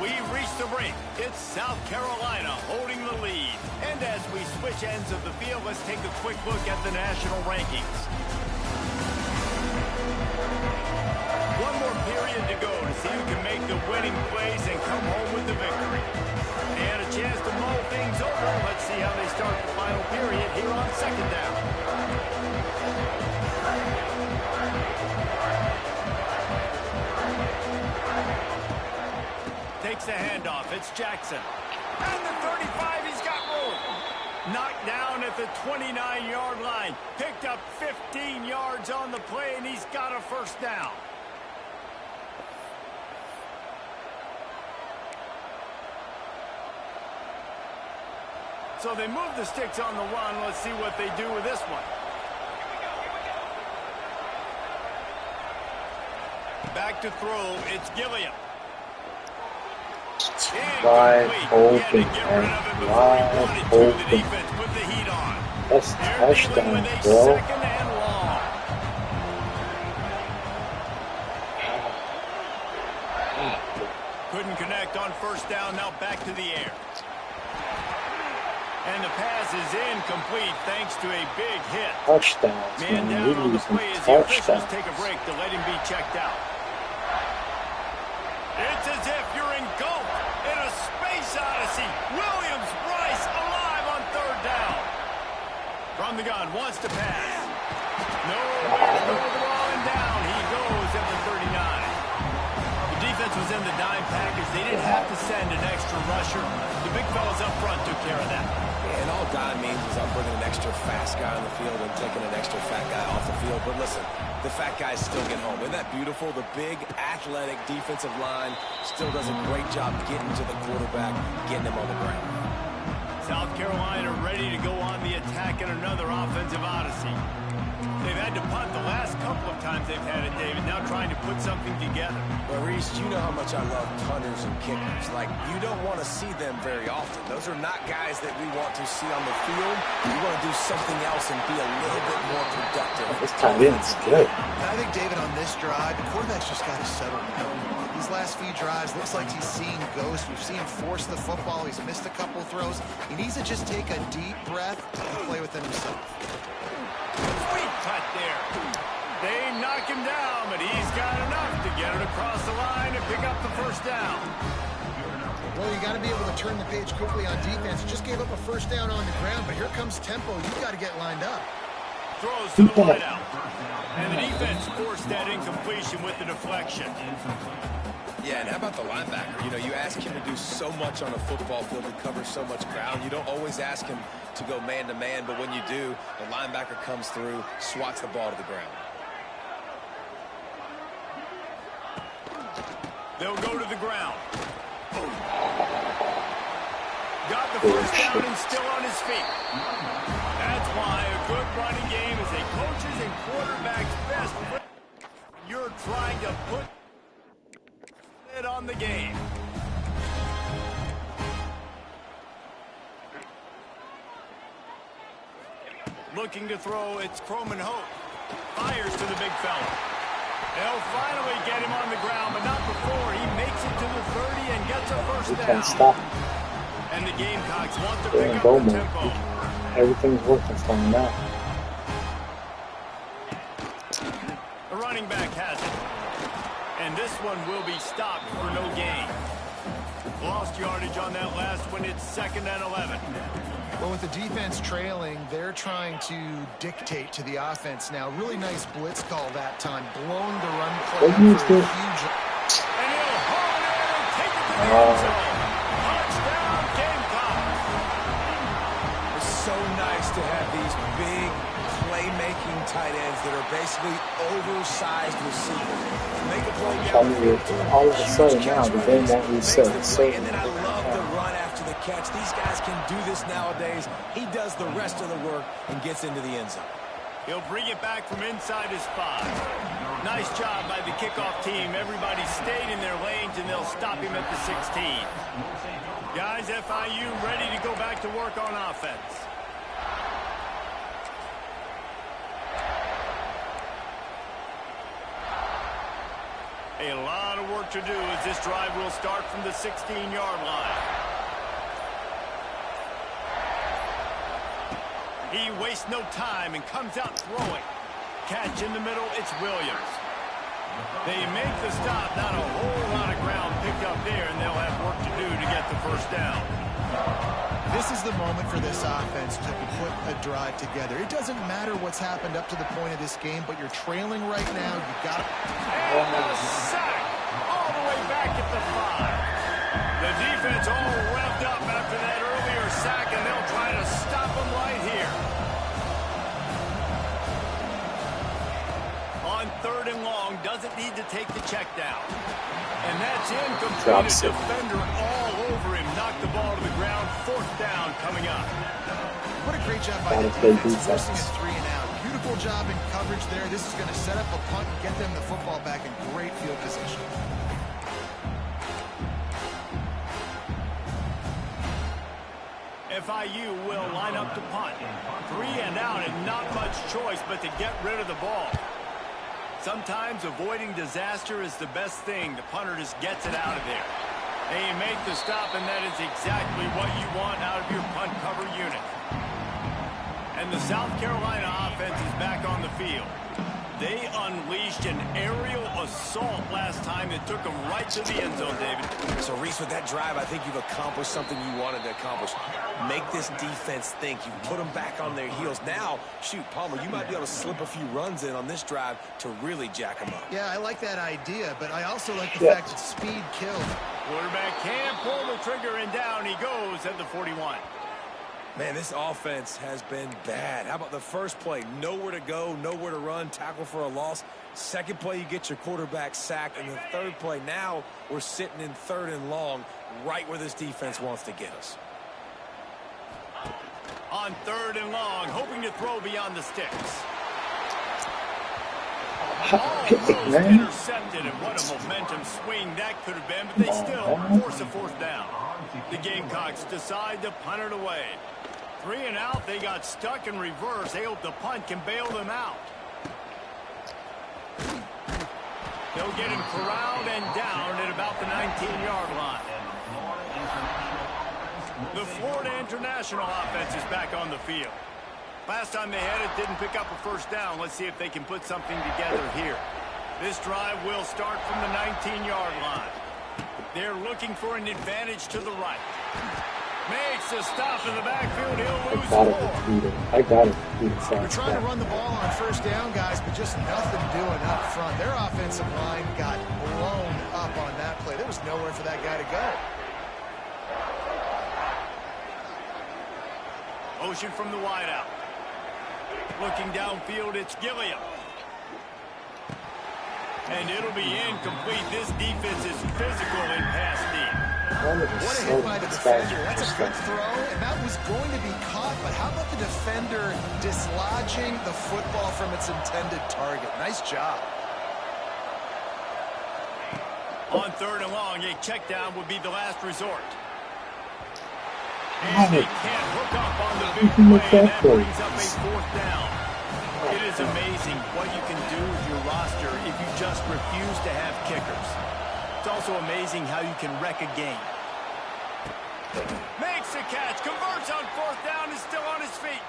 We've reached the break. It's South Carolina holding the lead. And as we switch ends of the field, let's take a quick look at the national rankings. One more period to go to see who can make the winning plays and come home with the victory. And a chance to mull things over. Let's see how they start the final period here on 2nd down. Takes the handoff. It's Jackson. And the 35, he's got room. Knocked down at the 29-yard line. Picked up 15 yards on the play, and he's got a 1st down. So they move the sticks on the run. Let's see what they do with this one. Back to throw. It's Gilliam. Wide open and wide open. That's touchdown, bro. Couldn't connect on 1st down. Now back to the air. And the pass is incomplete thanks to a big hit. Touchdowns, man down on the play as the officials take a break to let him be checked out. It's as if you're engulfed in a space odyssey. Williams Bryce alive on 3rd down. From the gun, wants to pass. Nowhere to go with the ball and down. He goes at the 39. The defense was in the dime package. They didn't have to send an extra rusher. The big fellas up front took care of that. Yeah, and all dime means is I'm bringing an extra fast guy on the field and taking an extra fat guy off the field. But listen, the fat guys still get home. Isn't that beautiful? The big, athletic defensive line still does a great job getting to the quarterback, getting him on the ground. South Carolina ready to go on the attack in another offensive odyssey. They've had to punt the last couple of times they've had it, David. Now trying to put something together. Well, Reese, you know how much I love punters and kickers. Like, you don't want to see them very often. Those are not guys that we want to see on the field. We want to do something else and be a little bit more productive. This tight end's good. I think, David, on this drive, the quarterback's just got to settle down. These last few drives, looks like he's seeing ghosts. We've seen him force the football. He's missed a couple throws. He needs to just take a deep breath and play within himself. Sweet cut there. They knock him down, but he's got enough to get it across the line and pick up the 1st down. Well, you got to be able to turn the page quickly on defense. Just gave up a 1st down on the ground, but here comes tempo. You've got to get lined up. Throws to the wideout. And the defense forced that incompletion with the deflection. Yeah, and how about the linebacker? You know, you ask him to do so much on a football field and cover so much ground. You don't always ask him to go man-to-man, but when you do, the linebacker comes through, swats the ball to the ground. They'll go to the ground. Got the first down and still on his feet. That's why a good running game is a coach's and quarterback's best friend. You're trying to put it on the game. Looking to throw, it's Croman Hope. Fires to the big fella. They'll finally get him on the ground, but not before. He makes it to the 30 and gets a first down. Can't stop. And the Gamecocks want to pick up the tempo. Everything's working for him now. The running back has it. And this one will be stopped for no gain. Lost yardage on that last one. It's 2nd and 11. Well, with the defense trailing, they're trying to dictate to the offense now. Really nice blitz call that time. Blowing the run play up for a huge... And he'll haul it in and take it to the end zone. Touchdown, Gamecocks. It's so nice to have these big playmaking tight ends that are basically oversized receivers. Make a play down the field. All of a sudden now, the game won't reset. And then I love the run after the catch. These guys can do this nowadays. He does the rest of the work and gets into the end zone. He'll bring it back from inside his 5. Nice job by the kickoff team. Everybody stayed in their lanes, and they'll stop him at the 16. Guys, FIU ready to go back to work on offense. A lot of work to do as this drive will start from the 16-yard line. He wastes no time and comes out throwing. Catch in the middle, it's Williams. They make the stop, not a whole lot of ground picked up there, and they'll have work to do to get the first down. This is the moment for this offense to put a drive together. It doesn't matter what's happened up to the point of this game, but you're trailing right now. You've got to... And a sack all the way back at the 5. The defense all revved up after that earlier sack, and they'll try to stop them right here. On 3rd and long, doesn't need to take the check down. And that's incomplete. A defender all over him. Knocked the ball to the ground. 4th down coming up. What a great job by the defense, forcing a 3 and out. Beautiful job in coverage there. This is going to set up a punt and get them the football back in great field position. FIU will line up to punt. 3 and out and not much choice but to get rid of the ball. Sometimes avoiding disaster is the best thing. The punter just gets it out of there. They make the stop, and that is exactly what you want out of your punt cover unit. And the South Carolina offense is back on the field. They unleashed an aerial assault last time that took them right to the end zone, David. So, Reese, with that drive, I think you've accomplished something you wanted to accomplish. Make this defense think. You put them back on their heels. Now, shoot, Palmer, you might be able to slip a few runs in on this drive to really jack them up. Yeah, I like that idea, but I also like the fact that speed kills. Quarterback can't pull the trigger, and down he goes at the 41. Man, this offense has been bad. How about the first play? Nowhere to go, nowhere to run, tackle for a loss. Second play, you get your quarterback sacked. And the third play, now we're sitting in 3rd and long, right where this defense wants to get us. On 3rd and long, hoping to throw beyond the sticks. Almost intercepted, and what a momentum swing that could have been, but they still force a 4th down. The Gamecocks decide to punt it away. 3 and out, they got stuck in reverse. They hope the punt can bail them out. They'll get him corralled and down at about the 19-yard line. The Florida International offense is back on the field. Last time they had it, didn't pick up a first down. Let's see if they can put something together here. This drive will start from the 19-yard line. They're looking for an advantage to the right. Makes a stop in the backfield. He'll lose I got it. They're trying to run the ball on first down, guys, but just nothing doing up front. Their offensive line got blown up on that play. There was nowhere for that guy to go. Motion from the wideout. Looking downfield, it's Gilliam. And it'll be incomplete. This defense is physical in pass deep. What a hit by the defender. That's a good throw, and that was going to be caught. But how about the defender dislodging the football from its intended target? Nice job. On third and long, a check down would be the last resort. And they can't hook up on the big play, and that brings up a fourth down. It is amazing what you can do with your roster if you just refuse to have kickers. It's also amazing how you can wreck a game. Makes a catch, converts on fourth down, is still on his feet.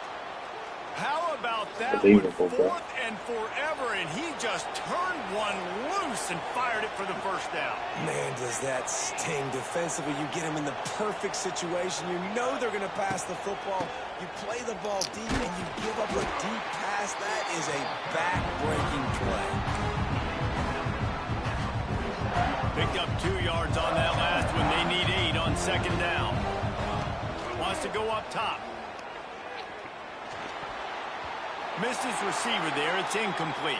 How about that with fourth and forever, and he just turned one loose and fired it for the first down. Man, does that sting defensively. You get him in the perfect situation. You know they're going to pass the football. You play the ball deep, and you give up a deep pass. That is a back-breaking play. Picked up 2 yards on that last one. They need 8 on second down. Wants to go up top. Missed his receiver there. It's incomplete.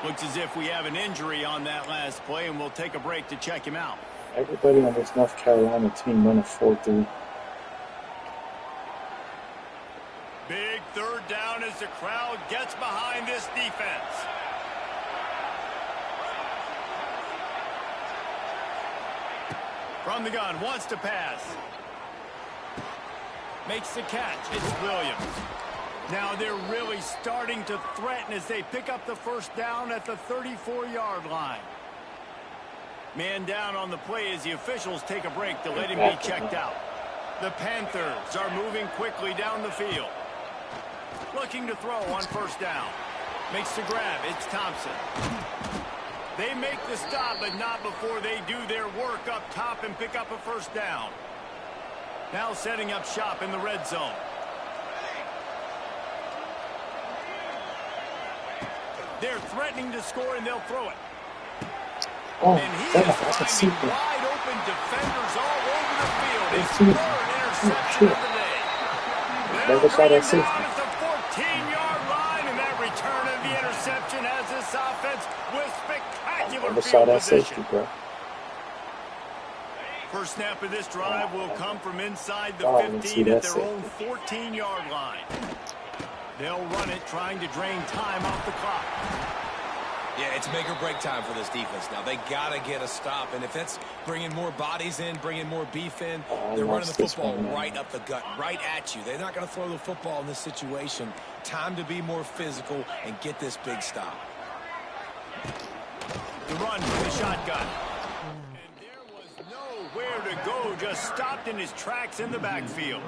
Looks as if we have an injury on that last play, and we'll take a break to check him out. Everybody on this North Carolina team run a 4-3. Big third down as the crowd gets behind this defense. From the gun, wants to pass. Makes the catch. It's Williams. Now they're really starting to threaten as they pick up the first down at the 34-yard line. Man down on the play as the officials take a break to let him be checked out. The Panthers are moving quickly down the field. Looking to throw on first down. Makes the grab. It's Thompson. They make the stop, but not before they do their work up top and pick up a first down. Now setting up shop in the red zone. They're threatening to score, and they'll throw it. And he is finding wide open defenders all over the field. His third interception of the day. Never saw that safety. At the 14-yard line, and that return of the interception has this offense with spectacular Never saw field that position. safety, bro. First snap of this drive will come from inside the 15 at their own 14-yard line. They'll run it, trying to drain time off the clock. Yeah, it's make or break time for this defense. Now, they got to get a stop, and if that's bringing more bodies in, bringing more beef in, they're running the football right up the gut, right at you. They're not going to throw the football in this situation. Time to be more physical and get this big stop. The run from the shotgun. And there was nowhere to go, just stopped in his tracks in the backfield.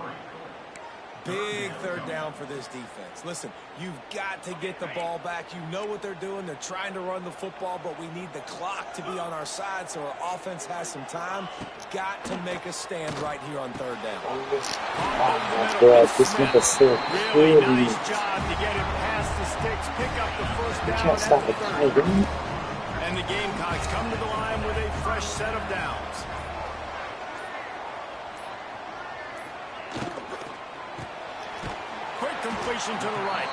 Big third down for this defense. Listen, you've got to get the ball back. You know what they're doing. They're trying to run the football, but we need the clock to be on our side so our offense has some time. Got to make a stand right here on third down. Oh my God, this number 6. Really nice job to get it past the sticks, pick up the first down. You can't stop the Tiger. And the Gamecocks come to the line with a fresh set of downs. Completion to the right.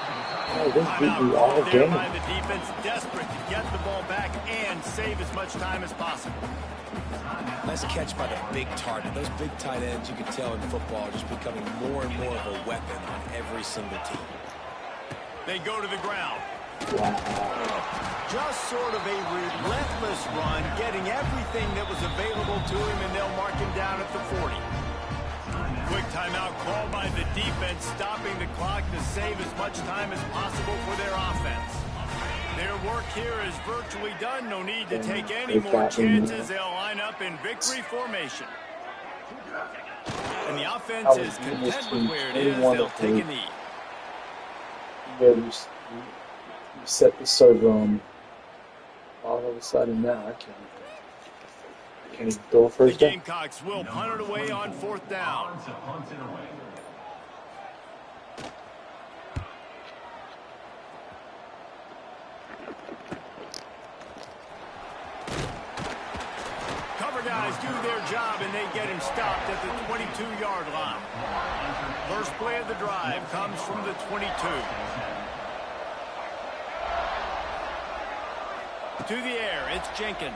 Oh, this beat me all game. By the defense, desperate to get the ball back and save as much time as possible. Nice catch by the big target. Those big tight ends, you can tell in football, are just becoming more and more of a weapon on every single team. They go to the ground. Wow. Just sort of a relentless run, getting everything that was available to him, and they'll mark him down at the 40. Quick timeout called by the defense, stopping the clock to save as much time as possible for their offense. Their work here is virtually done. No need to take any more chances. They'll line up in victory formation. And the offense is content with where it is. They'll take a knee. You set the server on me. All of a sudden now I can't. Can he throw a The first down? Gamecocks will punt it away on 4th down. On to punt it away. Cover guys do their job, and they get him stopped at the 22-yard line. First play of the drive comes from the 22. To the air, it's Jenkins.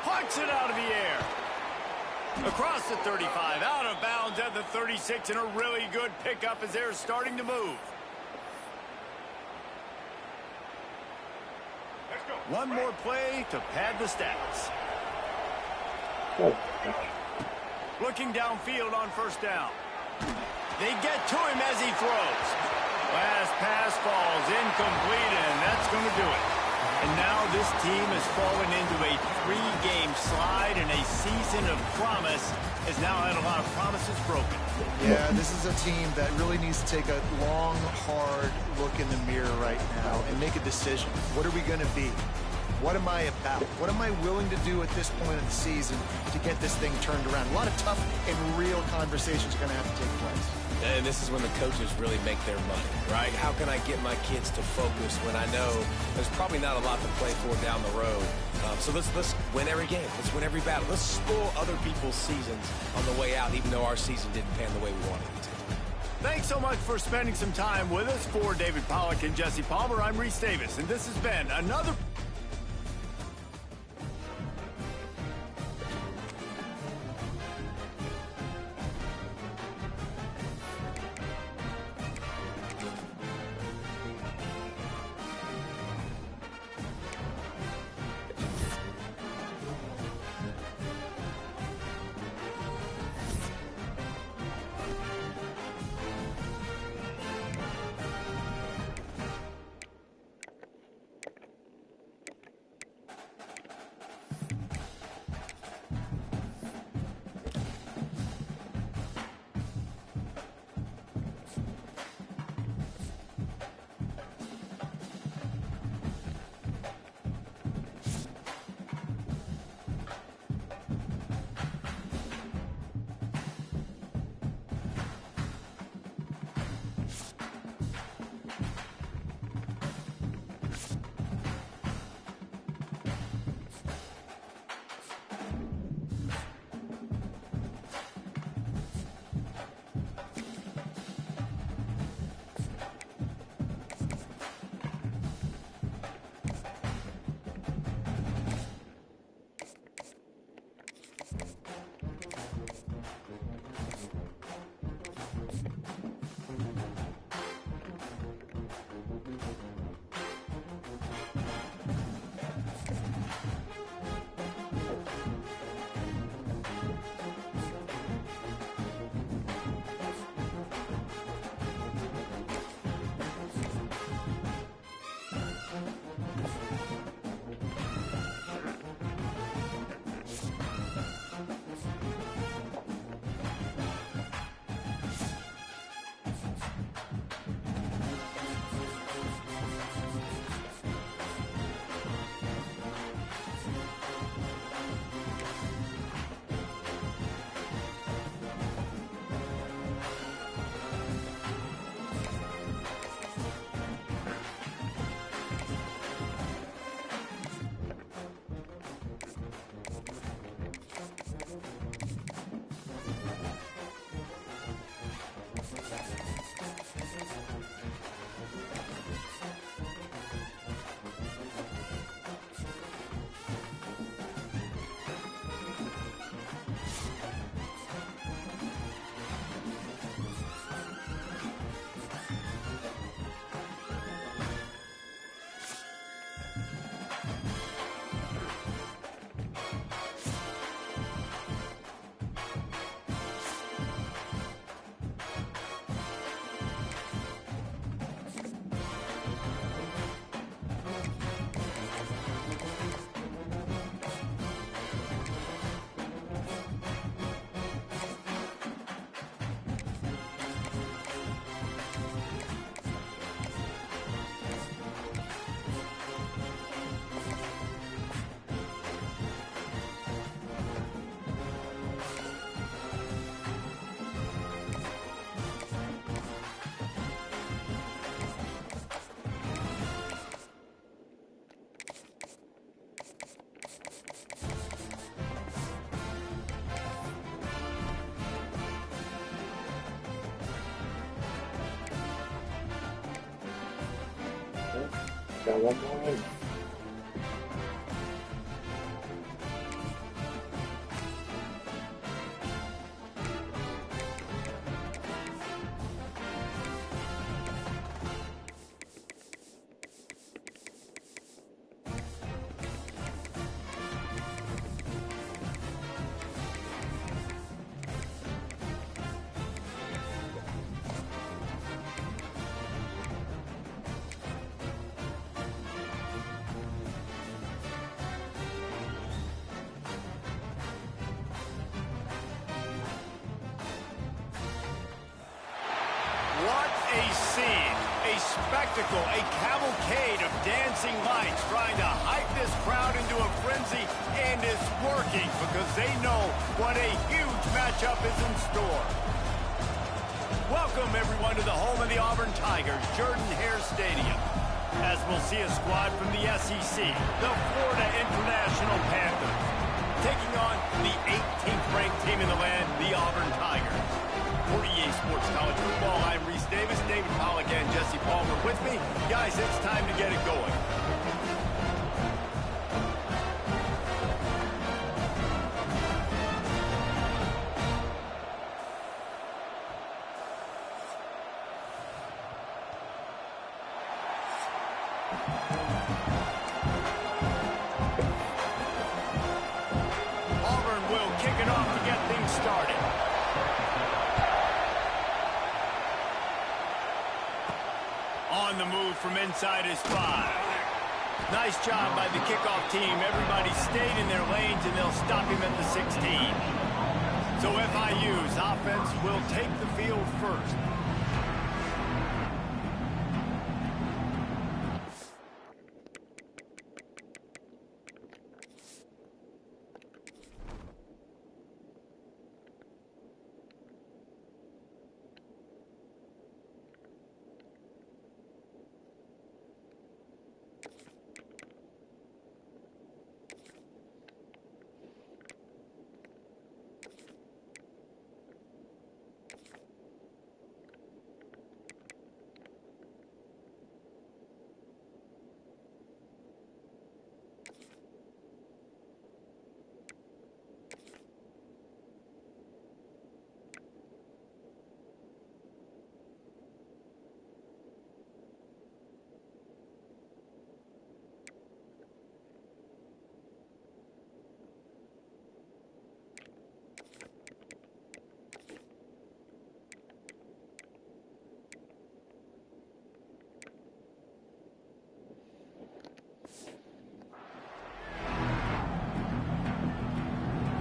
Plucks it out of the air. Across the 35, out of bounds at the 36, and a really good pickup as they're starting to move. One more play to pad the stats. Looking downfield on 1st down. They get to him as he throws. Last pass falls incomplete, and that's going to do it. And now this team has fallen into a 3-game slide, and a season of promise has now had a lot of promises broken. Yeah, this is a team that really needs to take a long, hard look in the mirror right now and make a decision. What are we going to be? What am I about? What am I willing to do at this point of the season to get this thing turned around? A lot of tough and real conversations are going to have to take place. And this is when the coaches really make their money, right? How can I get my kids to focus when I know there's probably not a lot to play for down the road? So let's win every game. Let's win every battle. Let's spoil other people's seasons on the way out, even though our season didn't pan the way we wanted it to. Thanks so much for spending some time with us. For David Pollack and Jesse Palmer, I'm Reese Davis, and this has been another... Got one more. What a scene, a spectacle, a cavalcade of dancing lights trying to hype this crowd into a frenzy, and it's working because they know what a huge matchup is in store. Welcome, everyone, to the home of the Auburn Tigers, Jordan-Hare Stadium, as we'll see a squad from the SEC, the Florida International Panthers, taking on the 18th-ranked team in the land, the Auburn Tigers. For EA Sports College Football, I'm Reese Davis, David Pollack, and Jesse Palmer with me. Guys, it's time to get it going. Auburn will kick it off to get things started. On the move from inside his 5. Nice job by the kickoff team. Everybody stayed in their lanes, and they'll stop him at the 16. So FIU's offense will take the field first.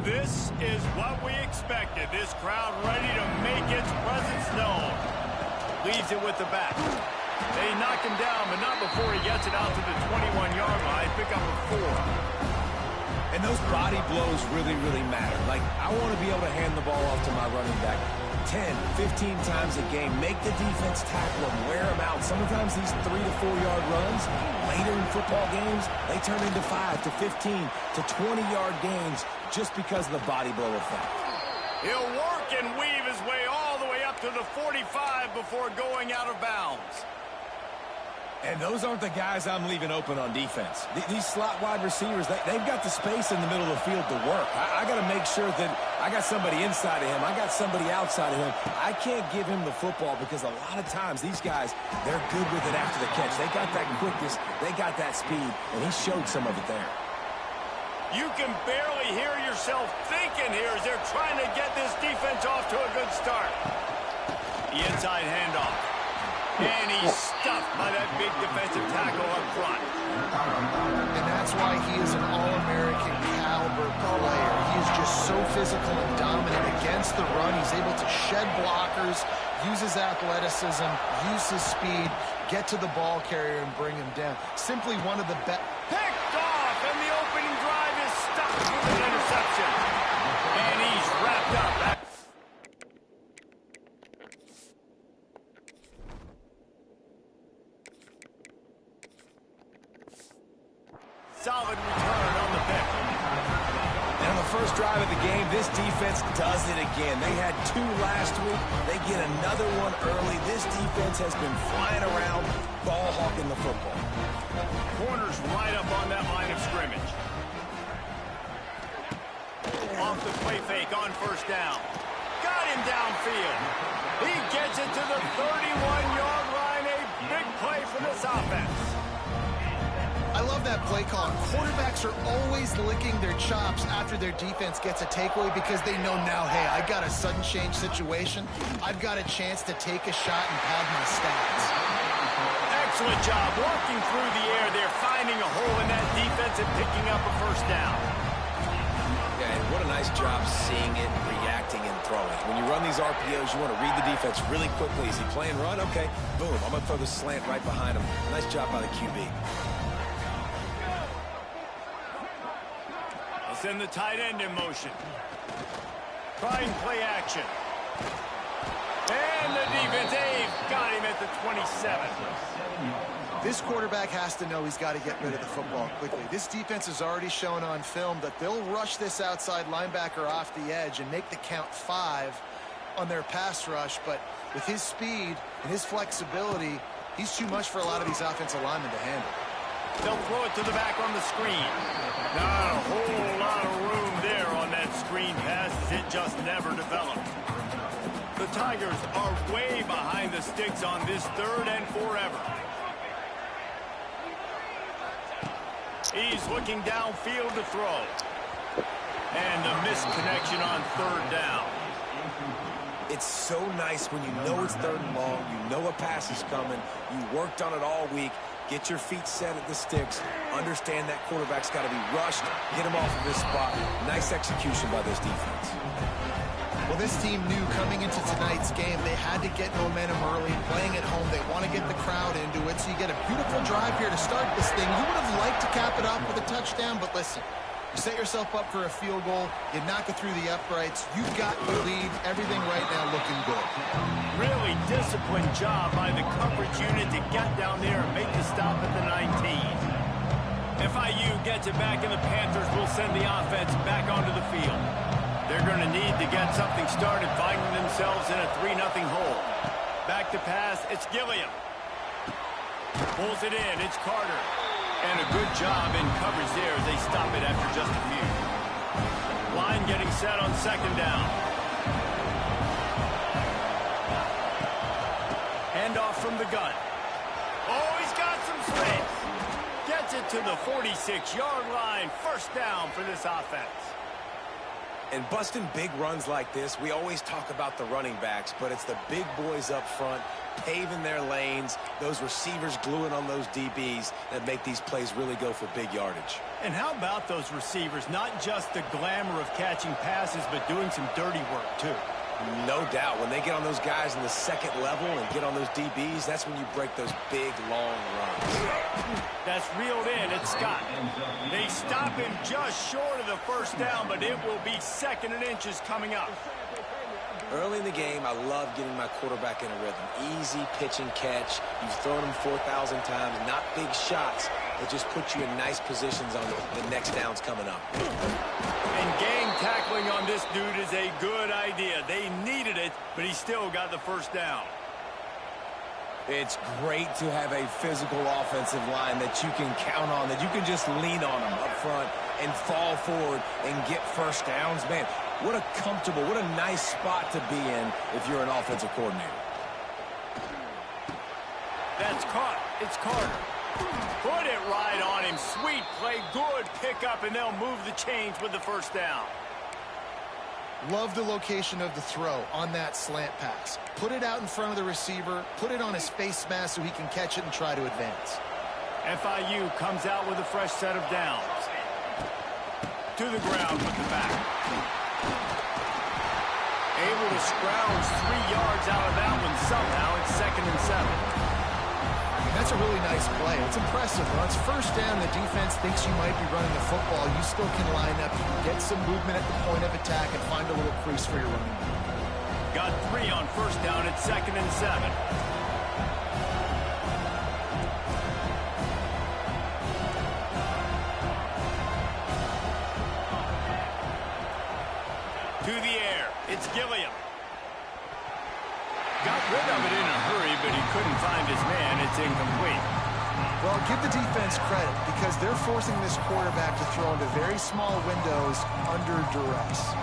This is what we expected. This crowd ready to make its presence known. Leaves it with the back. They knock him down, but not before he gets it out to the 21-yard line. Pick up a 4. And those body blows really, really matter. Like, I want to be able to hand the ball off to my running back 10, 15 times a game. Make the defense tackle him, wear him out. Sometimes these 3 to 4 yard runs, later in football games, they turn into 5 to 15 to 20-yard gains just because of the body blow effect. He'll work and weave his way all the way up to the 45 before going out of bounds. And those aren't the guys I'm leaving open on defense. These slot wide receivers, they've got the space in the middle of the field to work. I got to make sure that I got somebody inside of him. I got somebody outside of him. I can't give him the football because a lot of times these guys, they're good with it after the catch. They got that quickness. They got that speed, and he showed some of it there. You can barely hear yourself thinking here as they're trying to get this defense off to a good start. The inside handoff. And he's stuffed by that big defensive tackle up front. And that's why he is an All-American caliber player. He is just so physical and dominant against the run. He's able to shed blockers, use his athleticism, use his speed, get to the ball carrier and bring him down. Simply one of the best. Picked off, and the opening drive is stopped with an interception. And he's wrapped up. Solid return on the pick. And on the first drive of the game, this defense does it again. They had 2 last week. They get another one early. This defense has been flying around, ball hawking the football. Corner's right up on that line of scrimmage. Off the play fake on first down. Got him downfield. He gets it to the 31-yard line. A big play for this offense. I love that play call. Quarterbacks are always licking their chops after their defense gets a takeaway because they know now, hey, I got a sudden change situation. I've got a chance to take a shot and pad my stats. Excellent job walking through the air there, finding a hole in that defense and picking up a first down. Yeah, and what a nice job seeing it, reacting, and throwing. When you run these RPOs, you want to read the defense really quickly. Is he playing run? Okay, boom. I'm going to throw the slant right behind him. Nice job by the QB. Send the tight end in motion. Trying play action. And the defense, got him at the 27. This quarterback has to know he's got to get rid of the football quickly. This defense has already shown on film that they'll rush this outside linebacker off the edge and make the count 5 on their pass rush. But with his speed and his flexibility, he's too much for a lot of these offensive linemen to handle. They'll throw it to the back on the screen. Not a whole lot of room there on that screen pass as it just never developed. The Tigers are way behind the sticks on this 3rd and forever. He's looking downfield to throw. And the missed connection on 3rd down. It's so nice when you know it's 3rd and long, you know a pass is coming, you worked on it all week, get your feet set at the sticks, understand that quarterback's got to be rushed, get him off of this spot. Nice execution by this defense. Well, this team knew coming into tonight's game they had to get momentum early, playing at home. They want to get the crowd into it, so you get a beautiful drive here to start this thing. You would have liked to cap it off with a touchdown, but listen, you set yourself up for a field goal, you knock it through the uprights, you've got the lead, everything right now looking good. Really disciplined job by the coverage unit to get down there and make the stop at the 19. FIU gets it back, and the Panthers will send the offense back onto the field. They're going to need to get something started, finding themselves in a 3-0 hole. Back to pass, it's Gilliam. Pulls it in, it's Carter. And a good job in coverage there as they stop it after just a few. Line getting set on 2nd down. Handoff from the gun. Oh, he's got some space. Gets it to the 46-yard line. 1st down for this offense. And busting big runs like this, we always talk about the running backs, but it's the big boys up front, paving their lanes, those receivers gluing on those DBs that make these plays really go for big yardage. And how about those receivers? Not just the glamour of catching passes, but doing some dirty work, too. No doubt. When they get on those guys in the 2nd level and get on those DBs, that's when you break those big, long runs. That's reeled in. It's Scott. They stop him just short of the 1st down, but it will be 2nd and inches coming up. Early in the game, I love getting my quarterback in a rhythm. Easy pitch and catch. You've thrown him 4,000 times. Not big shots, but just put you in nice positions on the next downs coming up. And gang tackling on this dude is a good idea. They needed it, but he still got the 1st down. It's great to have a physical offensive line that you can count on, that you can just lean on them up front and fall forward and get 1st downs. Man, what a comfortable, what a nice spot to be in if you're an offensive coordinator. That's caught. It's Carter. Put it right on him. Sweet play. Good pickup, and they'll move the chains with the 1st down. Love the location of the throw on that slant pass. Put it out in front of the receiver, put it on his face mask so he can catch it and try to advance. FIU comes out with a fresh set of downs. To the ground with the back. Able to scrounge 3 yards out of that one somehow. It's 2nd and 7. That's a really nice play. It's impressive. When it's 1st down, the defense thinks you might be running the football. You still can line up, get some movement at the point of attack, and find a little crease for your running back. Got 3 on 1st down at 2nd and 7. To the air. It's Gilliam. Got rid of it in a hurry, but he couldn't find his man. It's incomplete. Well, give the defense credit because they're forcing this quarterback to throw into very small windows under duress.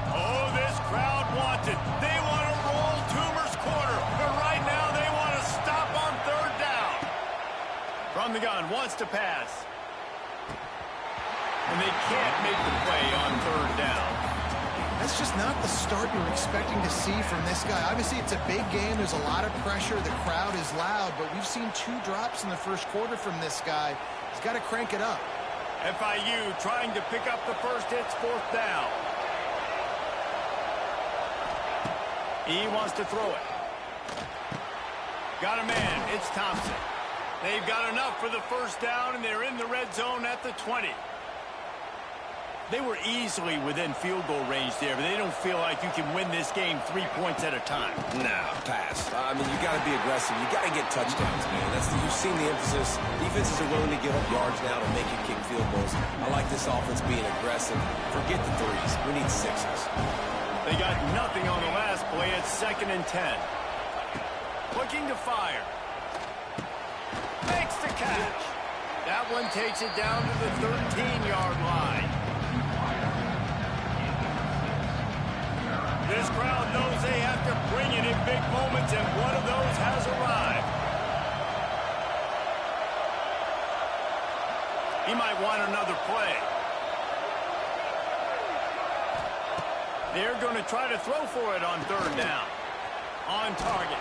Oh, this crowd wants it. They want to roll Toomer's corner, but right now they want to stop on third down. From the gun, wants to pass. And they can't make the play on third down. That's just not the start you're expecting to see from this guy. Obviously, it's a big game. There's a lot of pressure. The crowd is loud, but we've seen 2 drops in the first quarter from this guy. He's got to crank it up. FIU trying to pick up the first. It's fourth down. He wants to throw it. Got a man. It's Thompson. They've got enough for the first down, and they're in the red zone at the 20. They were easily within field goal range there, but they don't feel like you can win this game 3 points at a time. Nah, pass. I mean, you got to be aggressive. You got to get touchdowns, man. You've seen the emphasis. Defenses are willing to give up yards now to make it kick field goals. I like this offense being aggressive. Forget the 3s. We need 6s. They got nothing on the last play. It's 2nd and 10. Looking to fire. Makes the catch. That one takes it down to the 13-yard line. This crowd knows they have to bring it in big moments, and one of those has arrived. He might want another play. They're going to try to throw for it on third down. On target.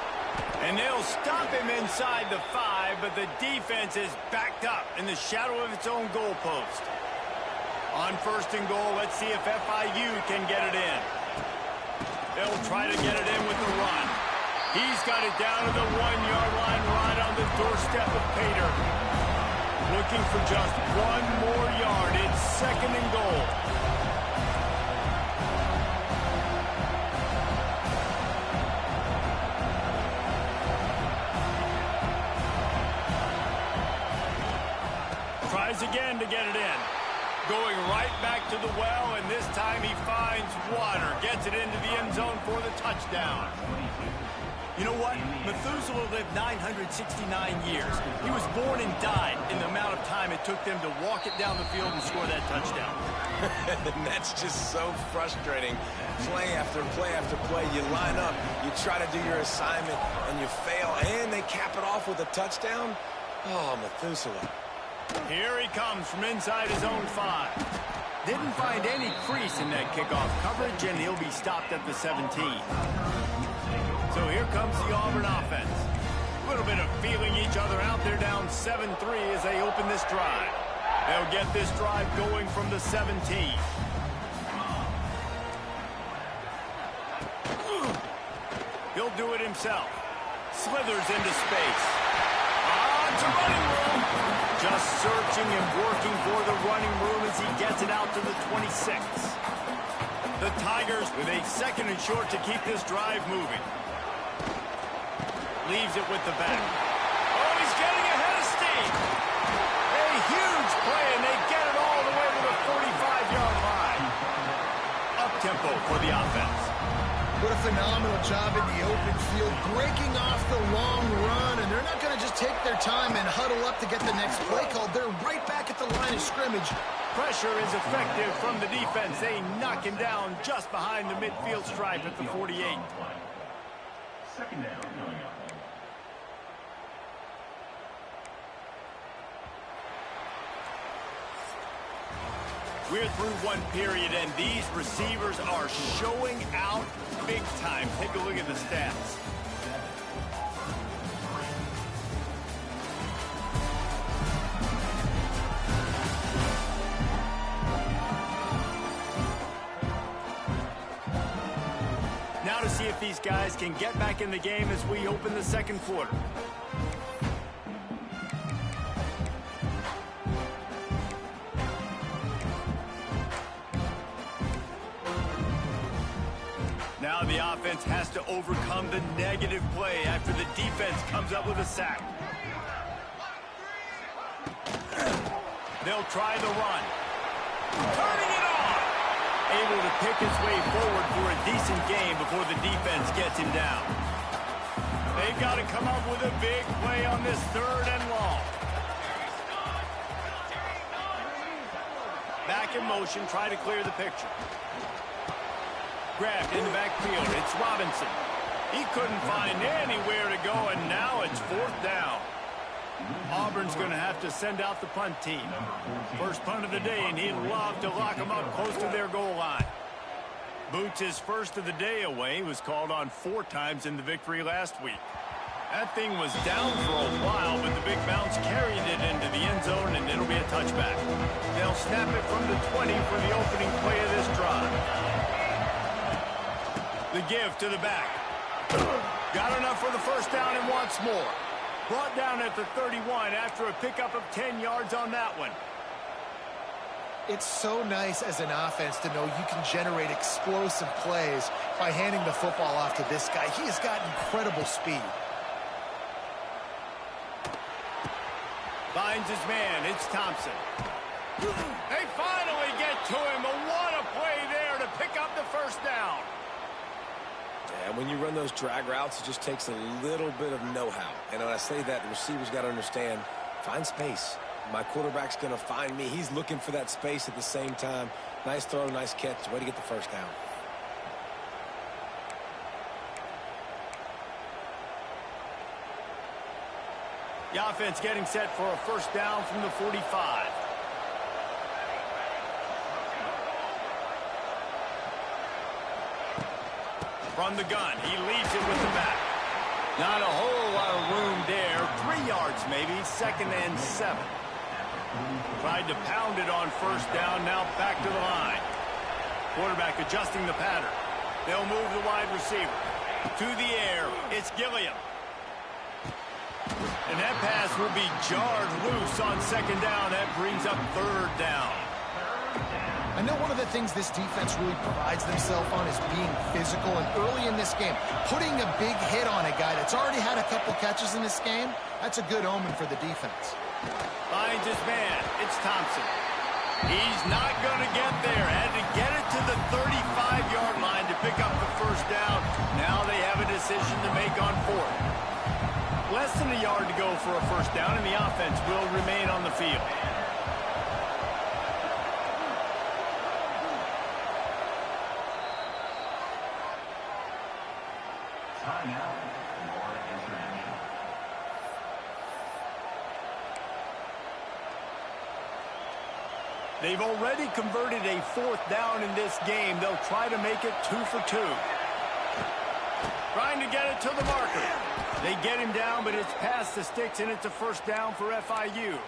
And they'll stop him inside the 5, but the defense is backed up in the shadow of its own goalpost. On 1st and goal, let's see if FIU can get it in. They'll try to get it in with the run. He's got it down to the 1-yard line right on the doorstep of Pater. Looking for just 1 more yard. It's 2nd and goal. Tries again to get it in. Going right back to the well, and this time he finds water. Gets it into the end zone for the touchdown. You know what? Methuselah lived 969 years. He was born and died in the amount of time it took them to walk it down the field and score that touchdown. And that's just so frustrating. Play after play after play. You line up, you try to do your assignment, and you fail, and they cap it off with a touchdown? Oh, Methuselah. Here he comes from inside his own 5. Didn't find any crease in that kickoff coverage, and he'll be stopped at the 17. So here comes the Auburn offense. A little bit of feeling each other out. They're down 7-3 as they open this drive. They'll get this drive going from the 17. He'll do it himself. Slithers into space. On to running room. Just searching and working for the running room as he gets it out to the 26. The Tigers with a 2nd and short to keep this drive moving. Leaves it with the back. Oh, he's getting ahead of steam. A huge play, and they get it all the way to the 45-yard line. Up-tempo for the offense. What a phenomenal job in the open field, breaking off the long run, and they're not going to just take their time and huddle up to get the next play called. They're right back at the line of scrimmage. Pressure is effective from the defense. They knock him down just behind the midfield stripe at the 48. 2nd down. We're through one period, and these receivers are showing out big time. Take a look at the stats. Now to see if these guys can get back in the game as we open the 2nd quarter. Now the offense has to overcome the negative play after the defense comes up with a sack. They'll try the run. Turning it on. Able to pick his way forward for a decent game before the defense gets him down. They've got to come up with a big play on this 3rd and long. Back in motion, try to clear the picture. Grabbed in the backfield. It's Robinson. He couldn't find anywhere to go, and now it's 4th down. Auburn's going to have to send out the punt team. First punt of the day, and he'd love to lock them up close to their goal line. Boots his first of the day away. He was called on 4 times in the victory last week. That thing was down for a while, but the big bounce carried it into the end zone, and it'll be a touchback. They'll snap it from the 20 for the opening play of this drive. The give to the back. Got enough for the first down and wants more. Brought down at the 31 after a pickup of 10 yards on that one. It's so nice as an offense to know you can generate explosive plays by handing the football off to this guy. He has got incredible speed. Finds his man. It's Thompson. They finally get to him, but what a play there to pick up the first down. And when you run those drag routes, it just takes a little bit of know-how. And when I say that, the receiver's got to understand, find space. My quarterback's going to find me. He's looking for that space at the same time. Nice throw, nice catch. Way to get the first down. The offense getting set for a first down from the 45. From the gun, he leaves it with the back. Not a whole lot of room there. 3 yards maybe, 2nd and 7. Tried to pound it on first down, now back to the line. Quarterback adjusting the pattern. They'll move the wide receiver. To the air, it's Gilliam. And that pass will be jarred loose on 2nd down. That brings up 3rd down. I know one of the things this defense really prides themselves on is being physical, and early in this game, putting a big hit on a guy that's already had a couple catches in this game, that's a good omen for the defense. Finds his man. It's Thompson. He's not going to get there. Had to get it to the 35-yard line to pick up the first down. Now they have a decision to make on 4th. Less than a yard to go for a first down, and the offense will remain on the field. They've already converted a 4th down in this game. They'll try to make it 2 for 2. Trying to get it to the marker. They get him down, but it's past the sticks, and it's a first down for FIU.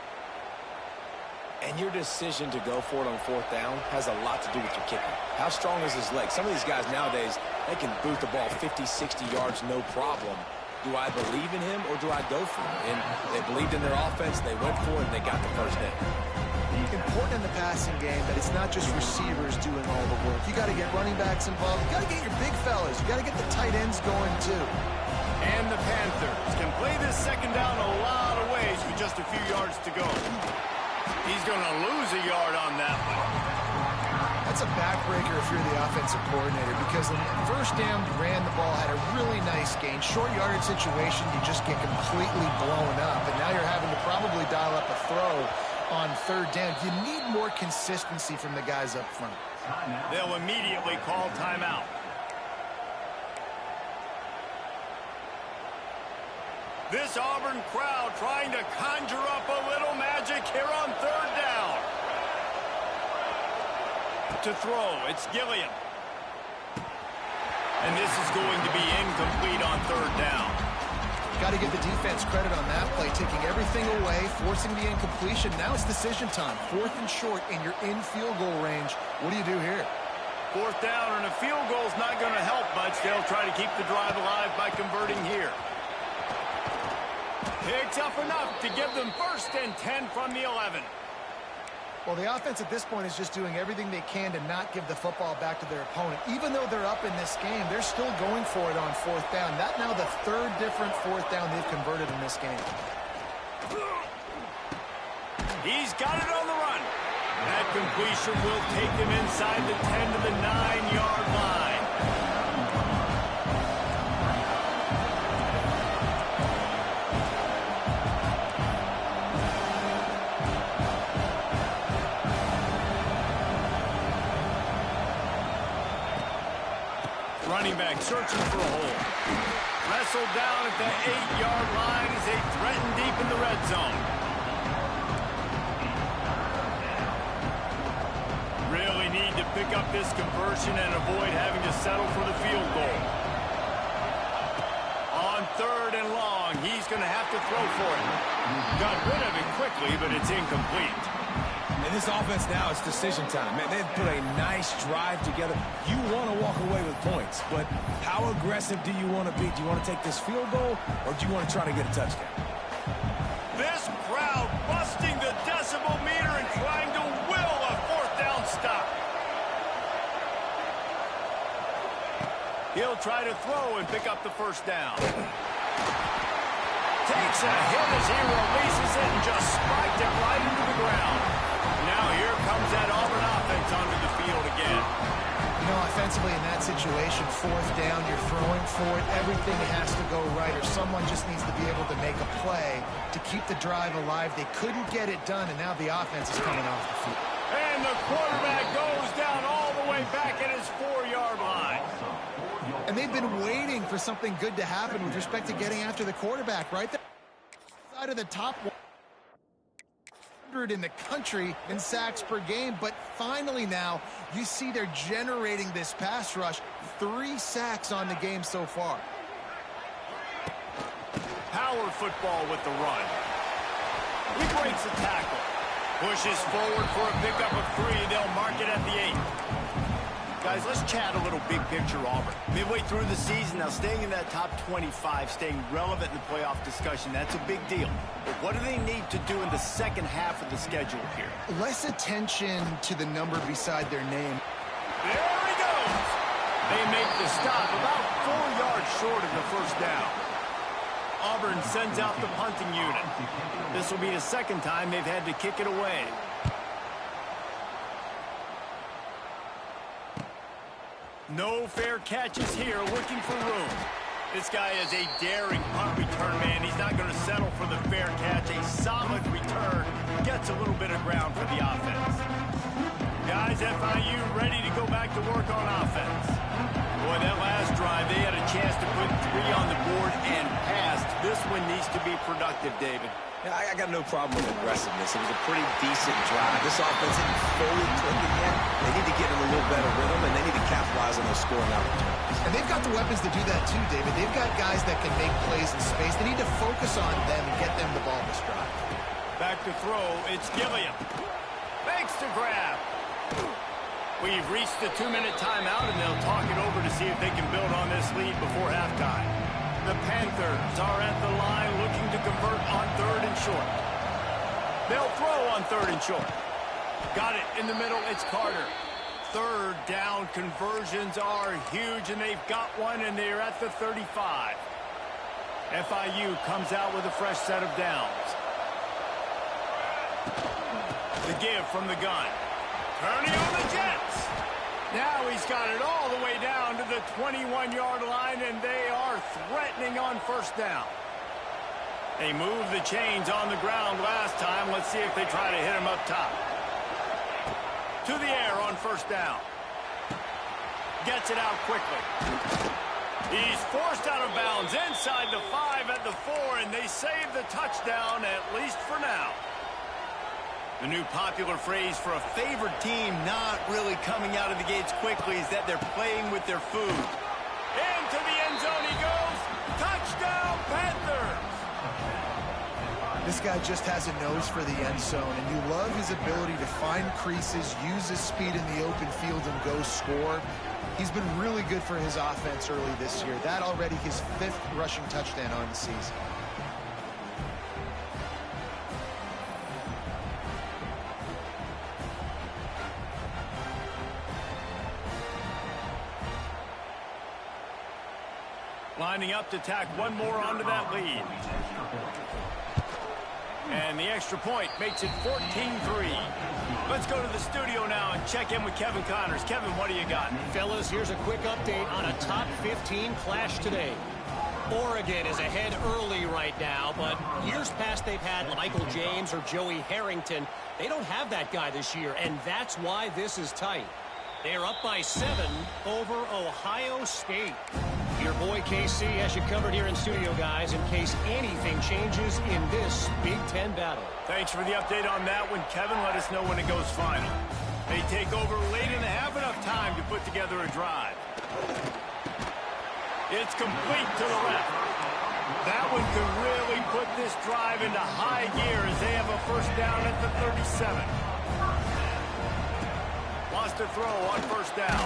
And your decision to go for it on 4th down has a lot to do with your kicker. How strong is his leg? Some of these guys nowadays, they can boot the ball 50, 60 yards, no problem. Do I believe in him, or do I go for it? And they believed in their offense, they went for it, and they got the first down. Important in the passing game that it's not just receivers doing all the work. You got to get running backs involved. You got to get your big fellas. You got to get the tight ends going too. And the Panthers can play this 2nd down a lot of ways with just a few yards to go. He's going to lose a yard on that one. That's a backbreaker if you're the offensive coordinator, because the first down you ran the ball, had a really nice gain. Short yardage situation, you just get completely blown up, and now you're having to probably dial up a throw on 3rd down. You need more consistency from the guys up front. They'll immediately call timeout. This Auburn crowd trying to conjure up a little magic here on 3rd down. To throw, it's Gilliam. And this is going to be incomplete on 3rd down. Got to give the defense credit on that play, taking everything away, forcing the incompletion. Now it's decision time. 4th and short, and you're in field goal range. What do you do here? 4th down, and a field goal is not going to help much. They'll try to keep the drive alive by converting here. Picks up enough to give them 1st and 10 from the 11. Well, the offense at this point is just doing everything they can to not give the football back to their opponent. Even though they're up in this game, they're still going for it on 4th down. That now the 3rd different 4th down they've converted in this game. He's got it on the run. completion will take them inside the 10 to the 9-yard line. Running back searching for a hole. Wrestled down at the 8-yard line as they threaten deep in the red zone. Really need to pick up this conversion and avoid having to settle for the field goal. On 3rd and long, he's going to have to throw for it. Got rid of it quickly, but it's incomplete. And this offense now, it's decision time. Man, they've put a nice drive together. You want to walk away with points, but how aggressive do you want to be? Do you want to take this field goal, or do you want to try to get a touchdown? This crowd busting the decibel meter and trying to will a 4th down stop. He'll try to throw and pick up the 1st down. Takes a hit as he releases it and just spiked it right into the ground. Now here comes that Auburn offense onto the field again. You know, offensively in that situation, 4th down, you're throwing for it. Everything has to go right, or someone just needs to be able to make a play to keep the drive alive. They couldn't get it done, and now the offense is coming off the field. And the quarterback goes down all the way back at his 4-yard line. And they've been waiting for something good to happen with respect to getting after the quarterback, right? Side of the top 100 in the country in sacks per game, but finally now you see they're generating this pass rush. 3 sacks on the game so far. Power football with the run. He breaks a tackle. Pushes forward for a pickup of 3. They'll mark it at the 8. Guys, let's chat a little big picture Auburn. Midway through the season, now staying in that top 25, staying relevant in the playoff discussion, that's a big deal. But what do they need to do in the second half of the schedule here? Less attention to the number beside their name. There he goes! They make the stop about 4 yards short of the 1st down. Auburn sends out the punting unit. This will be the 2nd time they've had to kick it away. No fair catches here, looking for room. This guy is a daring punt return man. He's not going to settle for the fair catch. A solid return gets a little bit of ground for the offense. Guys, FIU ready to go back to work on offense. Boy, that last drive, they had a chance to put 3 on the board and passed. This one needs to be productive, David. Yeah, I got no problem with aggressiveness. It was a pretty decent drive. This offense isn't fully clicking yet. They need to get in a little better rhythm, and they need to capitalize on those scoring opportunities. And they've got the weapons to do that too, David. They've got guys that can make plays in space. They need to focus on them and get them the ball this drive. Back to throw, it's Gilliam. Makes the grab. We've reached the 2-minute timeout, and they'll talk it over to see if they can build on this lead before halftime. The Panthers are at the line looking to convert on 3rd and short. They'll throw on 3rd and short. Got it in the middle, it's Carter. 3rd down conversions are huge, and they've got one, and they're at the 35. FIU comes out with a fresh set of downs. The give from the gun. Turning on the Jets. Now he's got it all the way down to the 21-yard line, and they are threatening on 1st down. They moved the chains on the ground last time. Let's see if they try to hit him up top. To the air on 1st down. Gets it out quickly. He's forced out of bounds inside the 5 at the 4, and they save the touchdown, at least for now. The new popular phrase for a favored team not really coming out of the gates quickly is that they're playing with their food. Into the end zone he goes. Touchdown, Panthers! This guy just has a nose for the end zone, and you love his ability to find creases, use his speed in the open field, and go score. He's been really good for his offense early this year. That already his 5th rushing touchdown on the season. Lining up to tack one more onto that lead. And the extra point makes it 14-3. Let's go to the studio now and check in with Kevin Connors. Kevin, what do you got? Fellas, here's a quick update on a top 15 clash today. Oregon is ahead early right now, but years past they've had Michael James or Joey Harrington. They don't have that guy this year, and that's why this is tight. They're up by 7 over Ohio State. Your boy KC has you covered here in studio, guys, in case anything changes in this Big Ten battle. Thanks for the update on that one, Kevin. Let us know when it goes final. They take over late in the half, enough time to put together a drive. It's complete to the left. That one could really put this drive into high gear as they have a first down at the 37. Lost a throw on first down.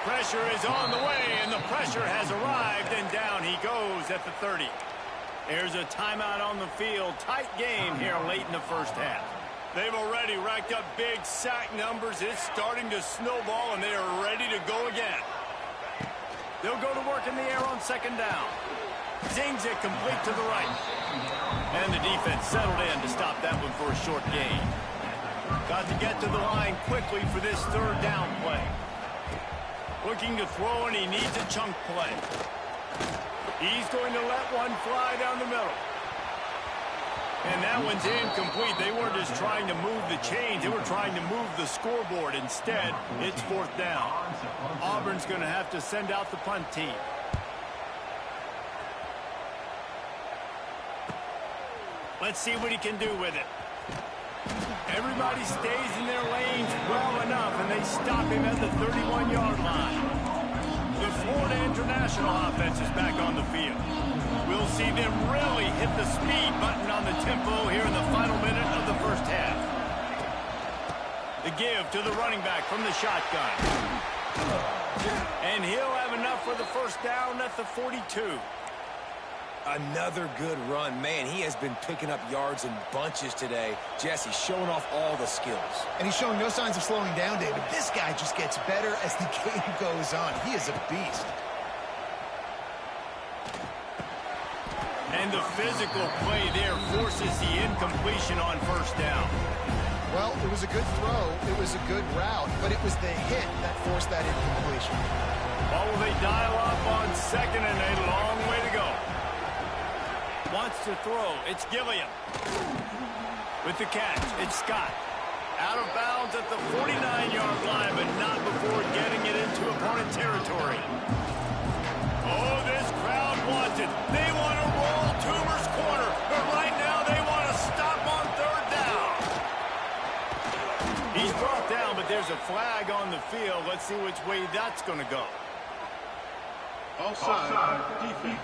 Pressure is on the way, and the pressure has arrived, and down he goes at the 30. There's a timeout on the field. Tight game here late in the first half. They've already racked up big sack numbers. It's starting to snowball, and they are ready to go again. They'll go to work in the air on second down. Zings it complete to the right. And the defense settled in to stop that one for a short gain. Got to get to the line quickly for this third down play. Looking to throw, and he needs a chunk play. He's going to let one fly down the middle. And that one's incomplete. They weren't just trying to move the chains. They were trying to move the scoreboard. Instead, it's fourth down. Auburn's going to have to send out the punt team. Let's see what he can do with it. Everybody stays in their lanes well enough, and they stop him at the 31-yard line. The Florida International offense is back on the field. We'll see them really hit the speed button on the tempo here in the final minute of the first half. The give to the running back from the shotgun. And he'll have enough for the first down at the 42. Another good run. Man, he has been picking up yards in bunches today. Jesse showing off all the skills. And he's showing no signs of slowing down, David. This guy just gets better as the game goes on. He is a beast. And the physical play there forces the incompletion on first down. Well, it was a good throw. It was a good route, but it was the hit that forced that incompletion. Well, will they dial up on second and a long way to go? Wants to throw. It's Gilliam. With the catch, it's Scott. Out of bounds at the 49-yard line, but not before getting it into opponent territory. Oh, this crowd wants it. They want to roll Toomer's corner, but right now they want to stop on third down. He's brought down, but there's a flag on the field. Let's see which way that's going to go. Offside, defense.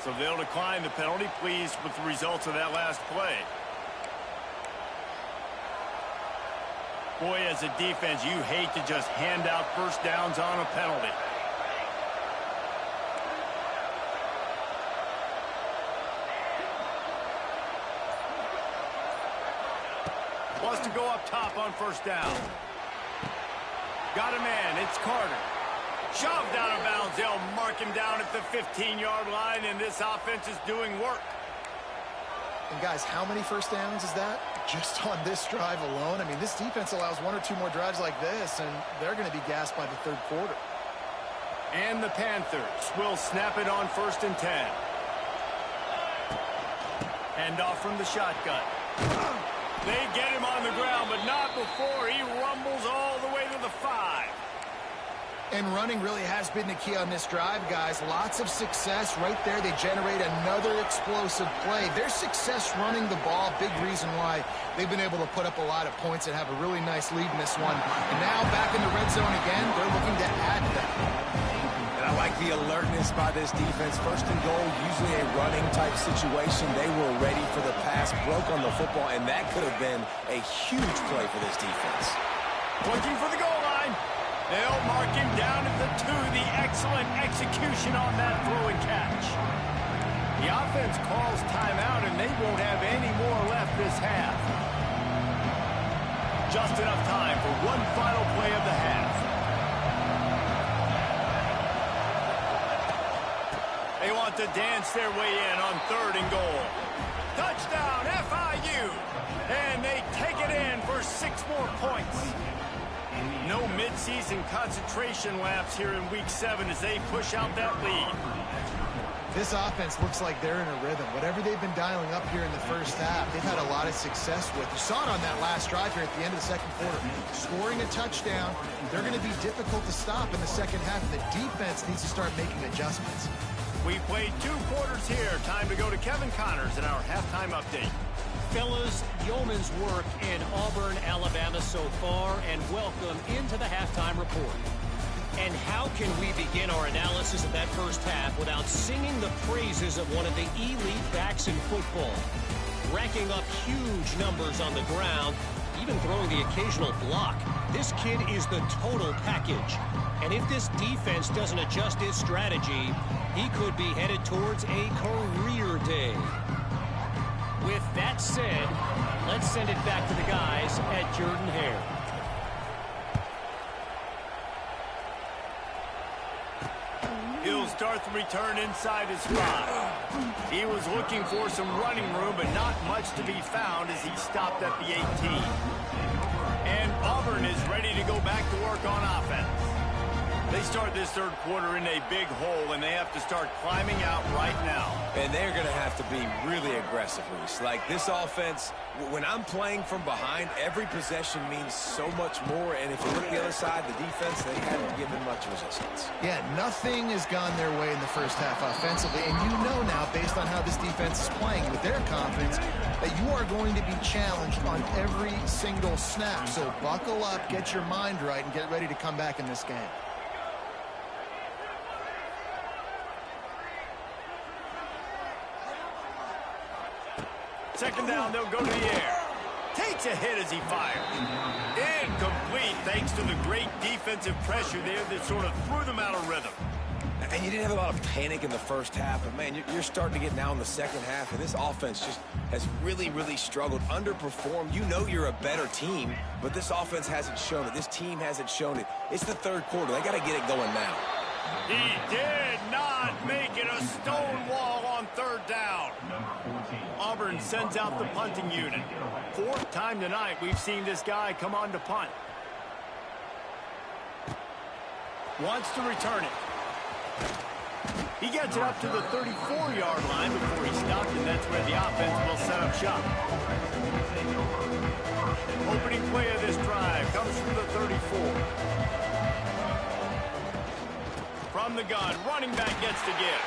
So they'll decline the penalty. Pleased with the results of that last play. Boy, as a defense, you hate to just hand out first downs on a penalty. Wants to go up top on first down. Got a man. It's Carter. Shoved out of bounds. They'll mark him down at the 15-yard line, and this offense is doing work. And, guys, how many first downs is that? Just on this drive alone? I mean, this defense allows 1 or 2 more drives like this, and they're going to be gassed by the third quarter. And the Panthers will snap it on 1st and 10. Hand off from the shotgun. They get him on the ground, but not before he rumbles all the way to the 5. And running really has been the key on this drive, guys. Lots of success right there. They generate another explosive play. Their success running the ball, big reason why they've been able to put up a lot of points and have a really nice lead in this one. And now back in the red zone again, they're looking to add to that. And I like the alertness by this defense. First and goal, usually a running type situation. They were ready for the pass, broke on the football, and that could have been a huge play for this defense. Looking for the goal line. They'll mark him down at the 2. The excellent execution on that throw and catch. The offense calls timeout, and they won't have any more left this half. Just enough time for one final play of the half. They want to dance their way in on 3rd and goal. Touchdown, FIU! And they take it in for 6 more points. No midseason concentration laps here in Week 7 as they push out that lead. This offense looks like they're in a rhythm. Whatever they've been dialing up here in the first half, they've had a lot of success with. You saw it on that last drive here at the end of the second quarter. Scoring a touchdown, they're going to be difficult to stop in the second half, and the defense needs to start making adjustments. We played 2 quarters here. Time to go to Kevin Connors in our halftime update. Fellas, yeoman's work in Auburn, Alabama so far, and welcome into the halftime report. And how can we begin our analysis of that first half without singing the praises of one of the elite backs in football? Racking up huge numbers on the ground, even throwing the occasional block. This kid is the total package. And if this defense doesn't adjust its strategy, he could be headed towards a career day. With that said, let's send it back to the guys at Jordan-Hare. He'll start the return inside his 5. He was looking for some running room, but not much to be found as he stopped at the 18. And Auburn is ready to go back to work on offense. They start this 3rd quarter in a big hole, and they have to start climbing out right now. And they're going to have to be really aggressive, Reese. Like, this offense, when I'm playing from behind, every possession means so much more. And if you look at the other side, the defense, they haven't given much resistance. Yeah, nothing has gone their way in the first half offensively. And you know now, based on how this defense is playing with their confidence, that you are going to be challenged on every single snap. So buckle up, get your mind right, and get ready to come back in this game. Second down, they'll go to the air. Takes a hit as he fires. Incomplete thanks to the great defensive pressure there that sort of threw them out of rhythm. And you didn't have a lot of panic in the first half, but man, you're starting to get now in the second half, and this offense just has really, really struggled, underperformed. You know you're a better team, but this offense hasn't shown it. This team hasn't shown it. It's the 3rd quarter. They got to get it going now. He did not make it a stone wall on 3rd down. Auburn sends out the punting unit. 4th time tonight we've seen this guy come on to punt. Wants to return it. He gets it up to the 34-yard line before he stopped, and that's where the offense will set up shop. Opening play of this drive comes from the 34. From the gun, running back gets to give.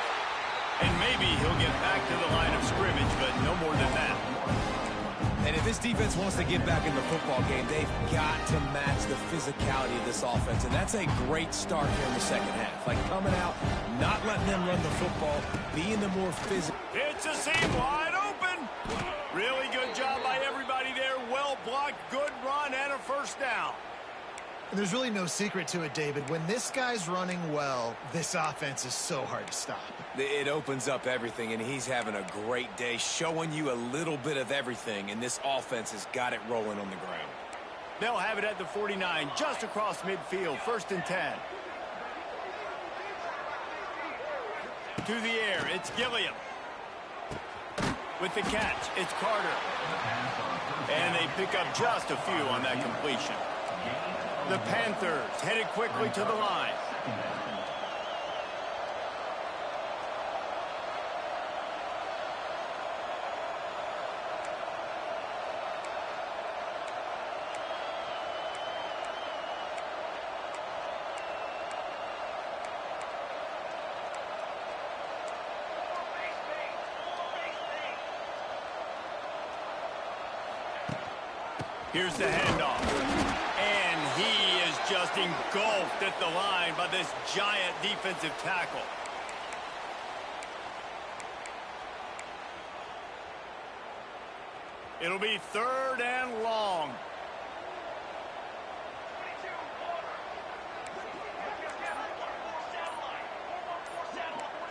And maybe he'll get back to the line of scrimmage, but no more than that. And if this defense wants to get back in the football game, they've got to match the physicality of this offense. And that's a great start here in the second half. Like coming out, not letting them run the football, being the more physical. It's a seam wide open. Really good job by everybody there. Well blocked, good run, and a first down. And there's really no secret to it, David. When this guy's running well, this offense is so hard to stop. It opens up everything, and he's having a great day, showing you a little bit of everything, and this offense has got it rolling on the ground. They'll have it at the 49, just across midfield, 1st and 10. To the air, it's Gilliam. With the catch, it's Carter. And they pick up just a few on that completion. The Panthers headed quickly to the line. Here's the handoff. And he is just engulfed at the line by this giant defensive tackle. It'll be 3rd and long.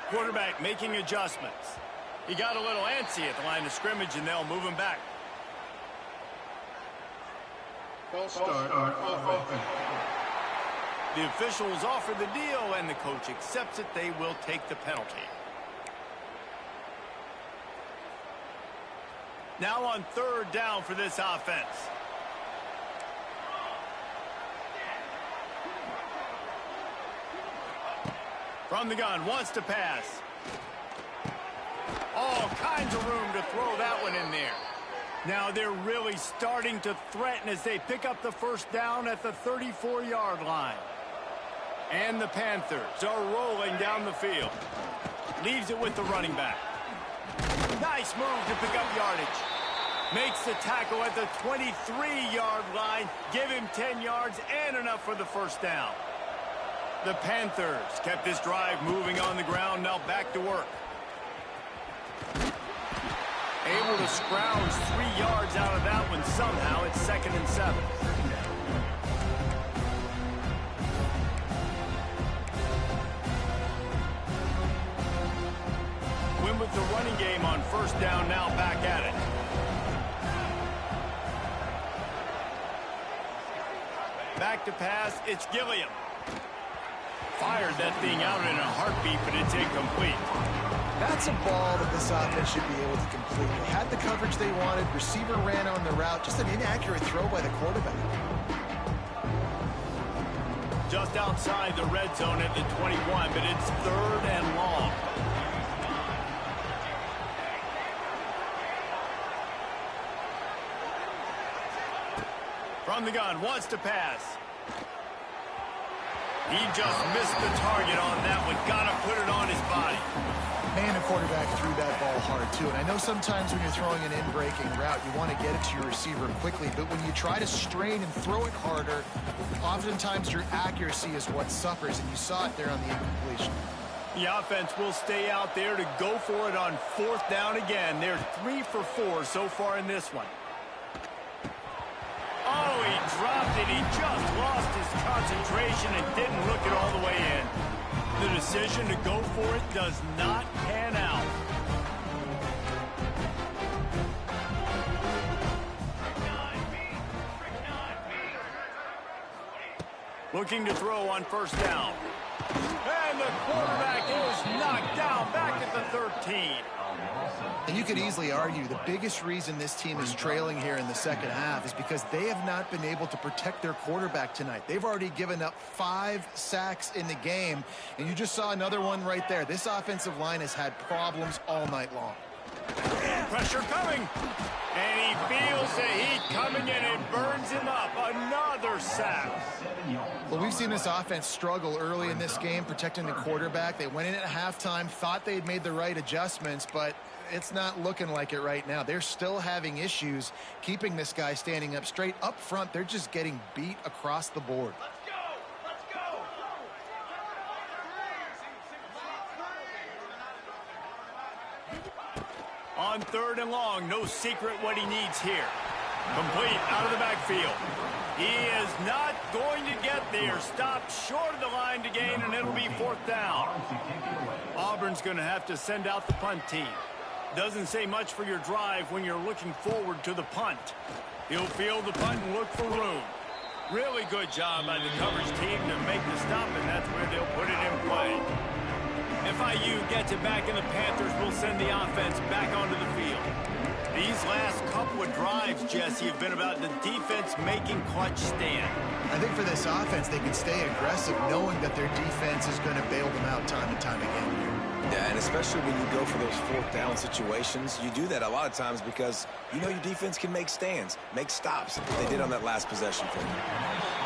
Quarterback making adjustments. He got a little antsy at the line of scrimmage, and they'll move him back. False start offense. The officials offer the deal, and the coach accepts it. They will take the penalty. Now on 3rd down for this offense. From the gun, wants to pass. All kinds of room to throw that one in there. Now they're really starting to threaten as they pick up the 1st down at the 34-yard line. And the Panthers are rolling down the field. Leaves it with the running back. Nice move to pick up yardage. Makes the tackle at the 23-yard line. Give him 10 yards and enough for the 1st down. The Panthers kept this drive moving on the ground. Now back to work. Able to scrounge 3 yards out of that one somehow. It's 2nd and 7. Win with the running game on 1st down, now back at it. Back to pass, it's Gilliam. Fired that thing out in a heartbeat, but it's incomplete. That's a ball that this offense should be able to complete. They had the coverage they wanted. Receiver ran on the route. Just an inaccurate throw by the quarterback. Just outside the red zone at the 21, but it's 3rd and long. From the gun, wants to pass. He just missed the target on that one. Got to put it on his body. Man, the quarterback threw that ball hard, too. And I know sometimes when you're throwing an in-breaking route, you want to get it to your receiver quickly. But when you try to strain and throw it harder, oftentimes your accuracy is what suffers. And you saw it there on the incompletion. The offense will stay out there to go for it on 4th down again. They're 3 for 4 so far in this one. Oh, he dropped it. He just lost his concentration and didn't look it all the way in. The decision to go for it does not pan out. Looking to throw on 1st down. And the quarterback is knocked down back at the 13. And you could easily argue the biggest reason this team is trailing here in the 2nd half is because they have not been able to protect their quarterback tonight. They've already given up 5 sacks in the game, and you just saw another one right there. This offensive line has had problems all night long. Pressure coming. And he feels the heat coming in and burns him up. Another sack. Well, we've seen this offense struggle early in this game protecting the quarterback. They went in at halftime, thought they'd made the right adjustments, but it's not looking like it right now. They're still having issues keeping this guy standing up straight. Up front, they're just getting beat across the board. On 3rd and long, no secret what he needs here. Complete out of the backfield. He is not going to get there. Stopped short of the line to gain, and it'll be 4th down. Auburn's going to have to send out the punt team. Doesn't say much for your drive when you're looking forward to the punt. He'll field the punt and look for room. Really good job by the coverage team to make the stop, and that's where they'll put it in play. FIU gets it back, and the Panthers will send the offense back onto the field. These last couple of drives, Jesse, have been about the defense making clutch stand. I think for this offense, they can stay aggressive knowing that their defense is going to bail them out time and time again. Yeah, and especially when you go for those 4th down situations, you do that a lot of times because you know your defense can make stands, make stops. They did on that last possession for you.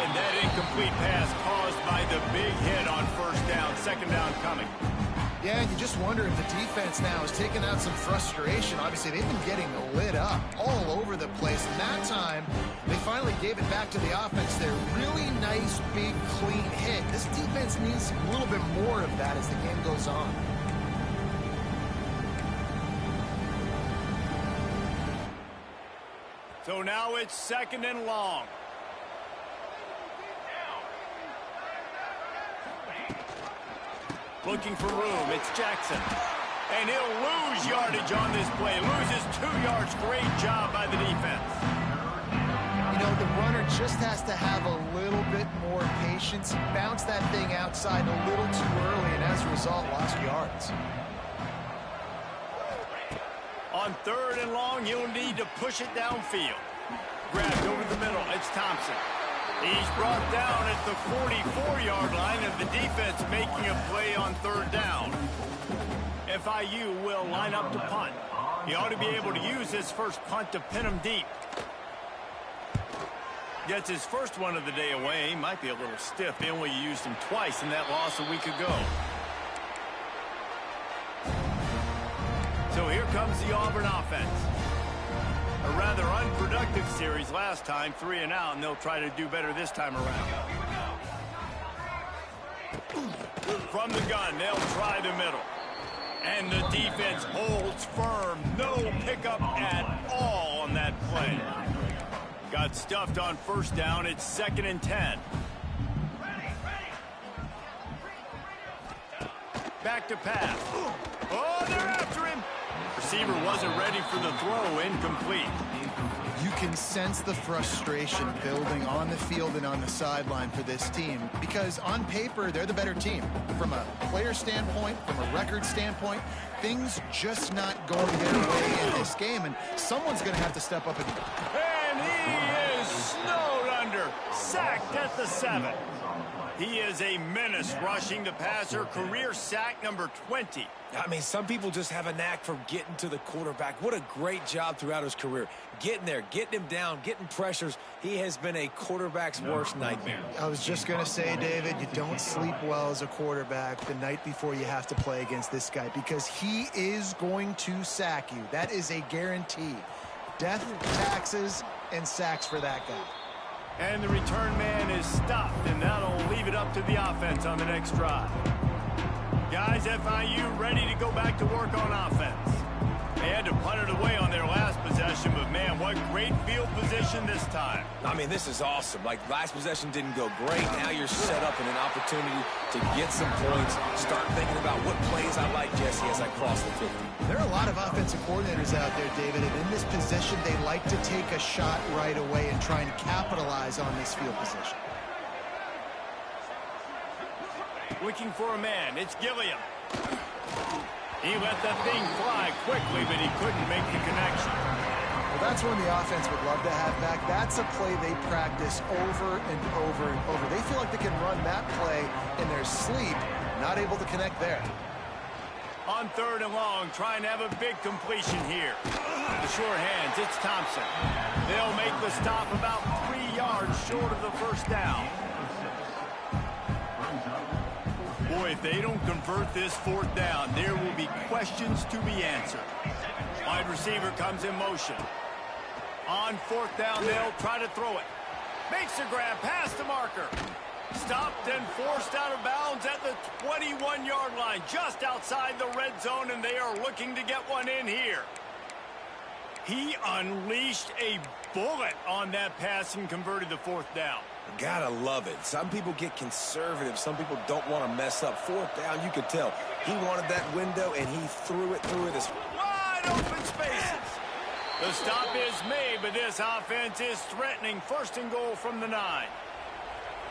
And that incomplete pass caused by the big hit on 1st down, 2nd down coming. Yeah, and you just wonder if the defense now is taking out some frustration. Obviously, they've been getting lit up all over the place. And that time, they finally gave it back to the offense there. Really nice, big, clean hit. This defense needs a little bit more of that as the game goes on. So now it's 2nd and long. Looking for room, it's Jackson. And he'll lose yardage on this play. Loses 2 yards. Great job by the defense. You know, the runner just has to have a little bit more patience. He bounced that thing outside a little too early, and as a result, lost yards. On 3rd and long, he'll need to push it downfield. Grabbed over the middle. It's Thompson. He's brought down at the 44-yard line of the defense making a play on 3rd down. FIU will line up to punt. He ought to be able to use his first punt to pin him deep. Gets his first one of the day away. Might be a little stiff. They only used him twice in that loss a week ago. So here comes the Auburn offense. A rather unproductive series last time, 3 and out, and they'll try to do better this time around. From the gun, they'll try the middle. And the defense holds firm. No pickup at all on that play. Got stuffed on 1st down. It's 2nd and 10. Back to pass. Oh, they're after him. Receiver wasn't ready for the throw. Incomplete. You can sense the frustration building on the field and on the sideline for this team because on paper, they're the better team. From a player standpoint, from a record standpoint, things just not going their way in this game, and someone's going to have to step up and... And he is snowed under. Sacked at the 7. He is a menace rushing the passer. Career sack number 20. I mean, some people just have a knack for getting to the quarterback. What a great job throughout his career. Getting there, getting him down, getting pressures. He has been a quarterback's worst nightmare. I was just going to say, David, you don't sleep well as a quarterback the night before you have to play against this guy because he is going to sack you. That is a guarantee. Death, taxes, and sacks for that guy. And the return man is stopped, and that'll leave it up to the offense on the next drive. Guys, FIU ready to go back to work on offense. They had to punt it away on their last possession, but man, what great field position this time. I mean, this is awesome. Like, last possession didn't go great. Now you're set up in an opportunity to get some points. Start thinking about what plays I like, Jesse, as I cross the 50. There are a lot of offensive coordinators out there, David, and in this position, they like to take a shot right away and try and capitalize on this field position. Looking for a man. It's Gilliam. He let that thing fly quickly, but he couldn't make the connection. Well, that's one the offense would love to have back. That's a play they practice over and over and over. They feel like they can run that play in their sleep, not able to connect there. On 3rd and long, trying to have a big completion here. The sure hands, it's Thompson. They'll make the stop about 3 yards short of the 1st down. Boy, if they don't convert this 4th down, there will be questions to be answered. Wide receiver comes in motion. On 4th down, they'll try to throw it. Makes the grab past the marker. Stopped and forced out of bounds at the 21-yard line, just outside the red zone, and they are looking to get one in here. He unleashed a bullet on that pass and converted the 4th down. Gotta love it. Some people get conservative. Some people don't want to mess up. 4th down, you could tell. He wanted that window, and he threw it as wide open spaces. The stop is made, but this offense is threatening. 1st and goal from the 9.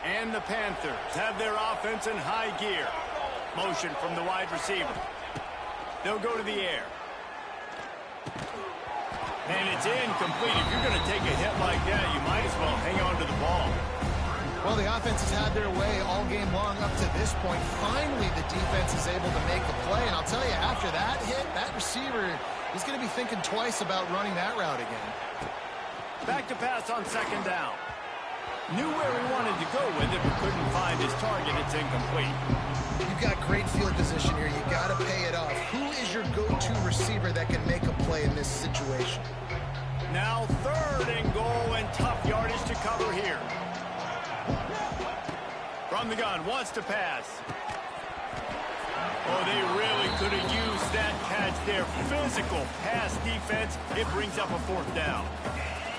And the Panthers have their offense in high gear. Motion from the wide receiver. They'll go to the air. And it's incomplete. If you're going to take a hit like that, you might as well hang on to the ball. Well, the offense has had their way all game long up to this point. Finally, the defense is able to make a play. And I'll tell you, after that hit, that receiver is going to be thinking twice about running that route again. Back to pass on 2nd down. Knew where he wanted to go with it, but couldn't find his target. It's incomplete. You've got great field position here. You got to pay it off. Who is your go-to receiver that can make a play in this situation? Now 3rd and goal, and tough yardage to cover here. From the gun, wants to pass. Oh, they really could have used that catch there. Physical pass defense. It brings up a 4th down.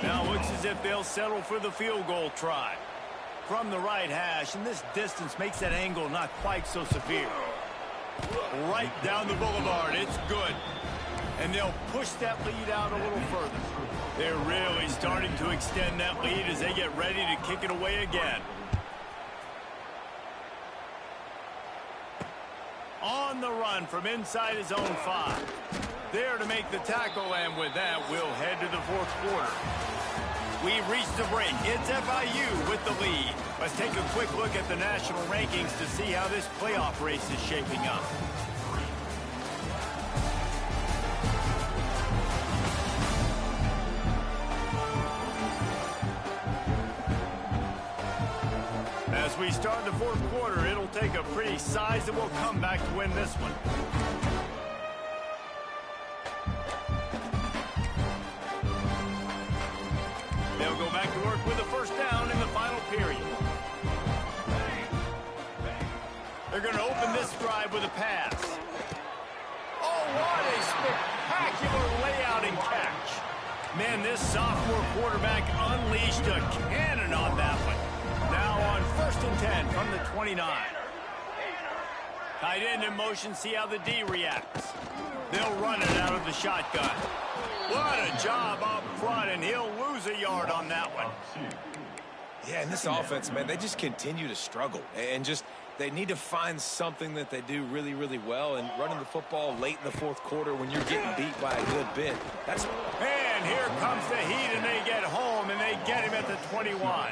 Now looks as if they'll settle for the field goal try. From the right hash, and this distance makes that angle not quite so severe. Right down the boulevard, it's good. And they'll push that lead out a little further. They're really starting to extend that lead as they get ready to kick it away again. On the run from inside his own 5. there to make the tackle, and with that, we'll head to the fourth quarter. We've reached the break. It's FIU with the lead. Let's take a quick look at the national rankings to see how this playoff race is shaping up. As we start the fourth quarter, it'll take a pretty sizable comeback to win this one. They'll go back to work with a first down in the final period. They're going to open this drive with a pass. Oh, what a spectacular layout and catch. Man, this sophomore quarterback unleashed a cannon on that one. Now on 1st and 10 from the 29. Tight end in motion, see how the D reacts. They'll run it out of the shotgun. What a job up front, and he'll lose a yard on that one. Yeah, and this offense, man, they just continue to struggle. And just, they need to find something that they do really, really well. And running the football late in the fourth quarter when you're getting beat by a good bit, that's... And here comes the heat, and they get home, and they get him at the 21.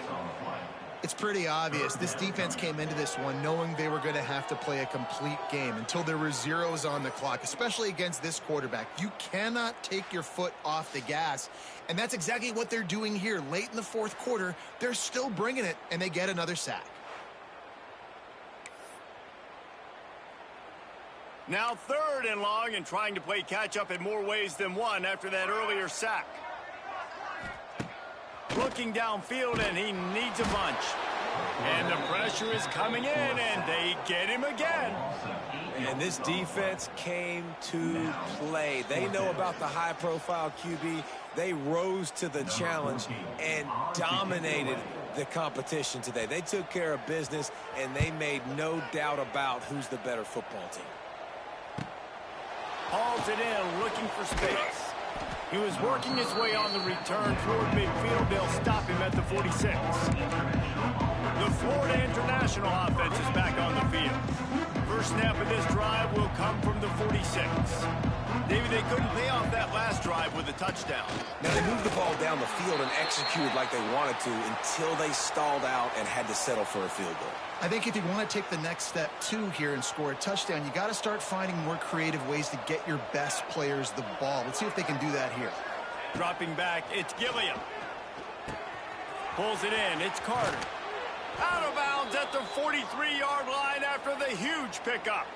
It's pretty obvious. This defense came into this one knowing they were going to have to play a complete game until there were zeros on the clock, especially against this quarterback. You cannot take your foot off the gas, and that's exactly what they're doing here. Late in the fourth quarter, they're still bringing it, and they get another sack. Now 3rd and long, and trying to play catch-up in more ways than one after that earlier sack. Looking downfield, and he needs a bunch. And the pressure is coming in, and they get him again. And this defense came to play. They know about the high-profile QB. They rose to the challenge and dominated the competition today. They took care of business, and they made no doubt about who's the better football team. Hauls it in, looking for space. He was working his way on the return toward midfield. They'll stop him at the 46. The Florida International offense is back on the field. First snap of this drive will come from the 46. David, they couldn't pay off that last drive with a touchdown. Now, they moved the ball down the field and executed like they wanted to until they stalled out and had to settle for a field goal. I think if you want to take the next step, too, here and score a touchdown, you got to start finding more creative ways to get your best players the ball. Let's see if they can do that here. Dropping back, it's Gilliam. Pulls it in, it's Carter. Out of bounds at the 43-yard line after the huge pickup.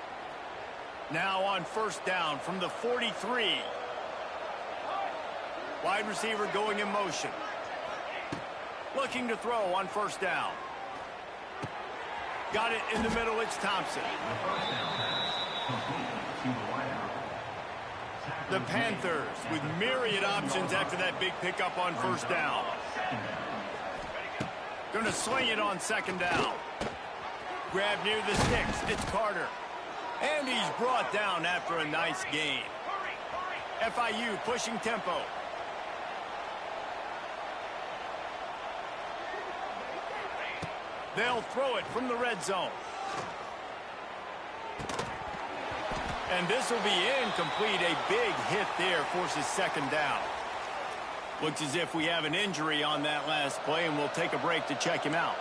Now on first down from the 43. Wide receiver going in motion. Looking to throw on first down. Got it in the middle, it's Thompson. The Panthers with myriad options after that big pickup on first down. Going to sling it on second down. Grab near the sticks, it's Carter. And he's brought down after a nice gain. FIU pushing tempo. They'll throw it from the red zone. And this will be incomplete. A big hit there forces second down. Looks as if we have an injury on that last play, and we'll take a break to check him out.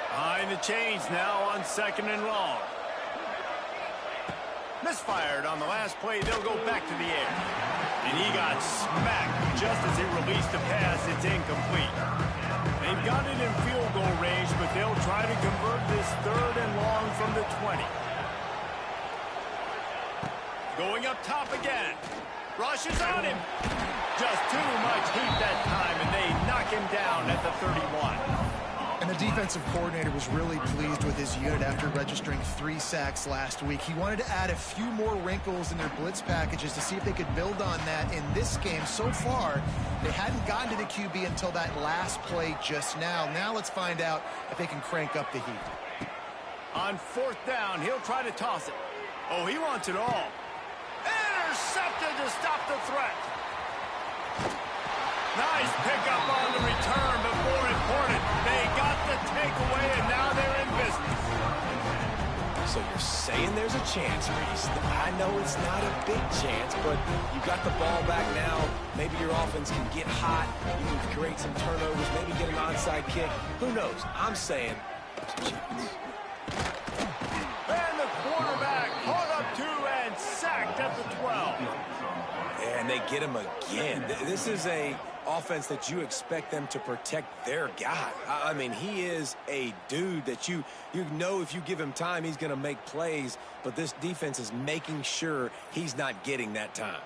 Behind the chains now on 2nd and long. Misfired on the last play. They'll go back to the air. And he got smacked just as he released the pass. It's incomplete. They've got it in field goal range, but they'll try to convert this 3rd and long from the 20. Going up top again. Rushes on him. Just too much heat that time, and they knock him down at the 31. And the defensive coordinator was really pleased with his unit after registering 3 sacks last week. He wanted to add a few more wrinkles in their blitz packages to see if they could build on that in this game. So far, they hadn't gotten to the QB until that last play just now. Now let's find out if they can crank up the heat. On 4th down, he'll try to toss it. Oh, he wants it all. Intercepted to stop the threat. Nice pickup on the return, but more important, they got the takeaway, and now they're in business. So you're saying there's a chance, Reese. I know it's not a big chance, but you got the ball back now. Maybe your offense can get hot. You can create some turnovers, maybe get an onside kick. Who knows? I'm saying there's a chance. And the quarterback caught up to and sacked at the 12. And they get him again. This is a offense that you expect them to protect their guy. I mean, he is a dude that you know if you give him time, he's going to make plays. But this defense is making sure he's not getting that time.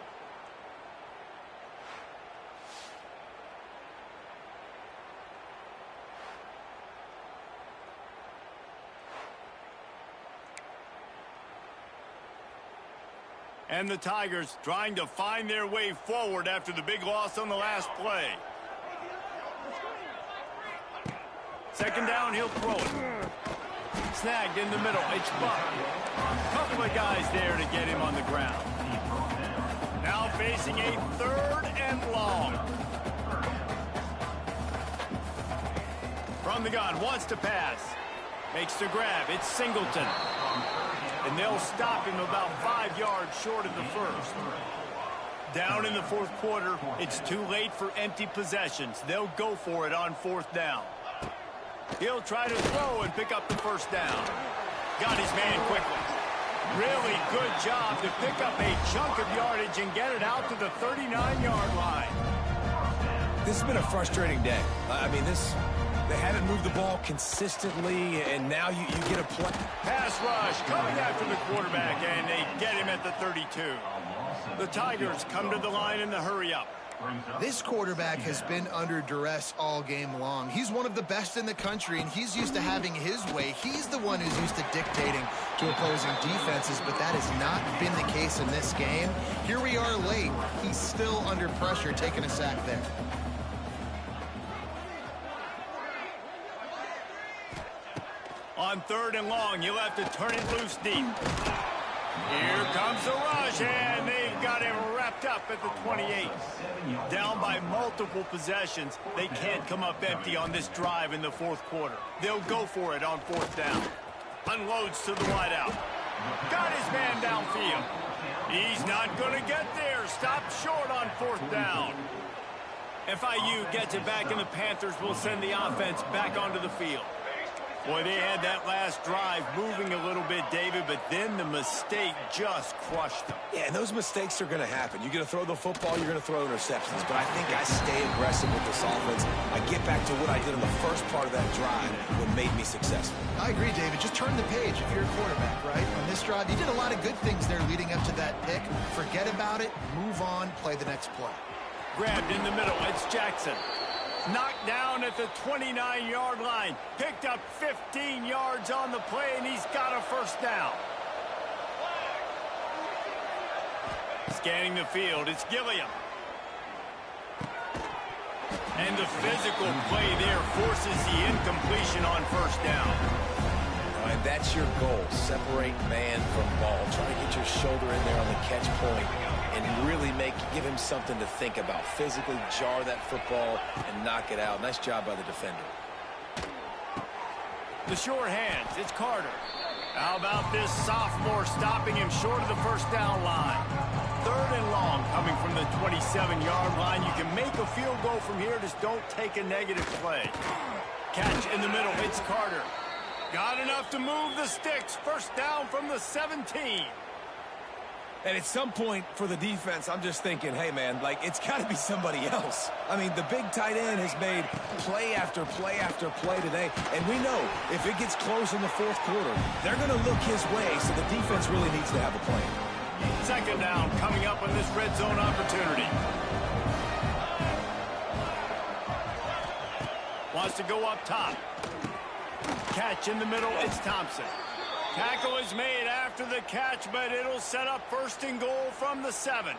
And the Tigers trying to find their way forward after the big loss on the last play. Second down, he'll throw it. Snagged in the middle. It's Buck. Couple of guys there to get him on the ground. Now facing a 3rd and long. From the gun, wants to pass. Makes the grab. It's Singleton. And they'll stop him about 5 yards short of the first. Down in the 4th quarter, it's too late for empty possessions. They'll go for it on 4th down. He'll try to throw and pick up the first down. Got his man quickly. Really good job to pick up a chunk of yardage and get it out to the 39-yard line. This has been a frustrating day. I mean, they haven't moved the ball consistently, and now you get a play. Pass rush coming after the quarterback, and they get him at the 32. The Tigers come to the line in the hurry-up. This quarterback has been under duress all game long. He's one of the best in the country, and he's used to having his way. He's the one who's used to dictating to opposing defenses, but that has not been the case in this game. Here we are late. He's still under pressure, taking a sack there. On 3rd and long, you'll have to turn it loose deep. Here comes the rush, and they've got him wrapped up at the 28. Down by multiple possessions, they can't come up empty on this drive in the 4th quarter. They'll go for it on 4th down. Unloads to the wideout. Got his man downfield. He's not going to get there. Stopped short on 4th down. FIU gets it back, and the Panthers will send the offense back onto the field. Boy, they had that last drive moving a little bit, David, but then the mistake just crushed them. Yeah, and those mistakes are going to happen. You're going to throw the football, you're going to throw interceptions. But I think I stay aggressive with this offense. I get back to what I did in the first part of that drive what made me successful. I agree, David. Just turn the page if you're a quarterback, right? On this drive, you did a lot of good things there leading up to that pick. Forget about it, move on, play the next play. Grabbed in the middle, it's Jackson. Knocked down at the 29-yard line. Picked up 15 yards on the play, and he's got a first down. Scanning the field, it's Gilliam. And the physical play there forces the incompletion on first down. And that's your goal. Separate man from ball. Try to get your shoulder in there on the catch point and really give him something to think about. Physically jar that football and knock it out. Nice job by the defender. The short hands, it's Carter. How about this sophomore stopping him short of the first down line? 3rd and long coming from the 27-yard line. You can make a field goal from here, just don't take a negative play. Catch in the middle, it's Carter. Got enough to move the sticks. First down from the 17. And at some point for the defense, I'm just thinking, hey, man, like, it's got to be somebody else. I mean, the big tight end has made play after play after play today. And we know if it gets close in the 4th quarter, they're going to look his way, so the defense really needs to have a plan. Second down coming up on this red zone opportunity. Wants to go up top. Catch in the middle, it's Thompson. Tackle is made after the catch, but it'll set up 1st and goal from the 7.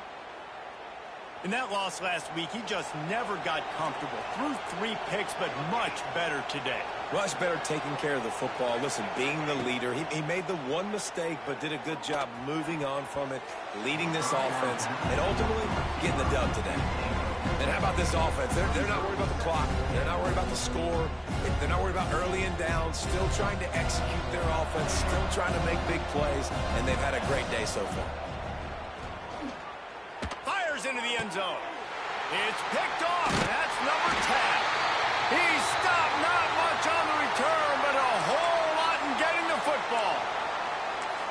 In that loss last week, he just never got comfortable. Threw 3 picks, but much better today. Much better taking care of the football. Listen, being the leader, he made the one mistake, but did a good job moving on from it, leading this offense, and ultimately getting the dub today. And how about this offense? They're not worried about the clock. They're not worried about the score. They're not worried about early and down. Still trying to execute their offense. Still trying to make big plays. And they've had a great day so far. Fires into the end zone. It's picked off. That's number 10. He stopped not much on the return, but a whole lot in getting the football.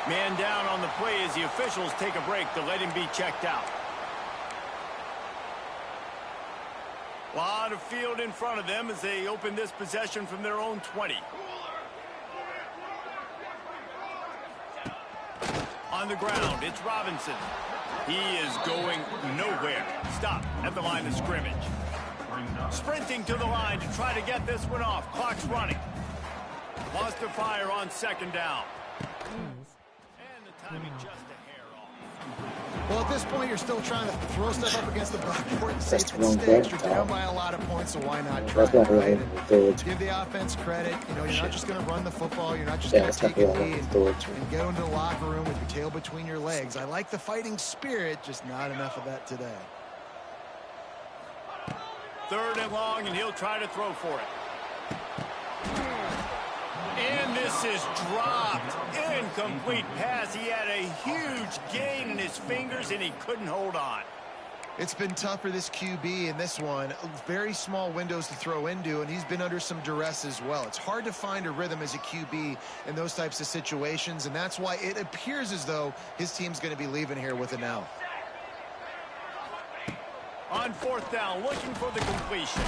Man down on the play as the officials take a break to let him be checked out. A lot of field in front of them as they open this possession from their own 20. On the ground, it's Robinson. He is going nowhere. Stop at the line of scrimmage. Sprinting to the line to try to get this one off. Clock's running. Lost to fire on second down. And the timing just a hair off. Well, at this point, you're still trying to throw stuff up against the board and see if it sticks. You're down by a lot of points, so why not try? Right? Give the offense credit. You know, you're not just going to run the football. You're not just going to take a knee and go into the locker room with your tail between your legs. I like the fighting spirit, just not enough of that today. 3rd and long, and he'll try to throw for it. And this is dropped. Incomplete pass. He had a huge gain in his fingers, and he couldn't hold on. It's been tough for this QB in this one. Very small windows to throw into, and he's been under some duress as well. It's hard to find a rhythm as a QB in those types of situations, and that's why it appears as though his team's going to be leaving here with an L. On 4th down, looking for the completion.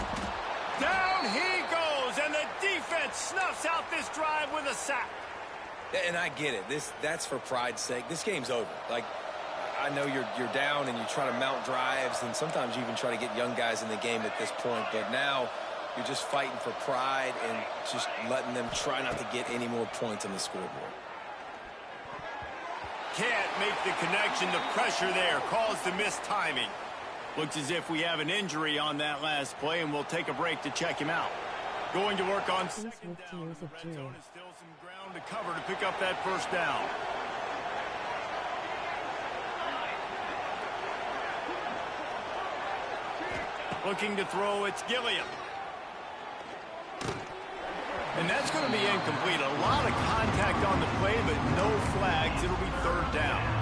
Down he goes, and the defense snuffs out this drive with a sack. And I get it. That's for pride's sake. This game's over. Like, I know you're down and you try to mount drives, and sometimes you even try to get young guys in the game at this point. But now you're just fighting for pride and just letting them try not to get any more points on the scoreboard. Can't make the connection. The pressure there caused the missed timing. Looks as if we have an injury on that last play, and we'll take a break to check him out. Going to work on second down. The red zone is still some ground to cover to pick up that first down. Looking to throw, it's Gilliam. And that's going to be incomplete. A lot of contact on the play, but no flags. It'll be 3rd down.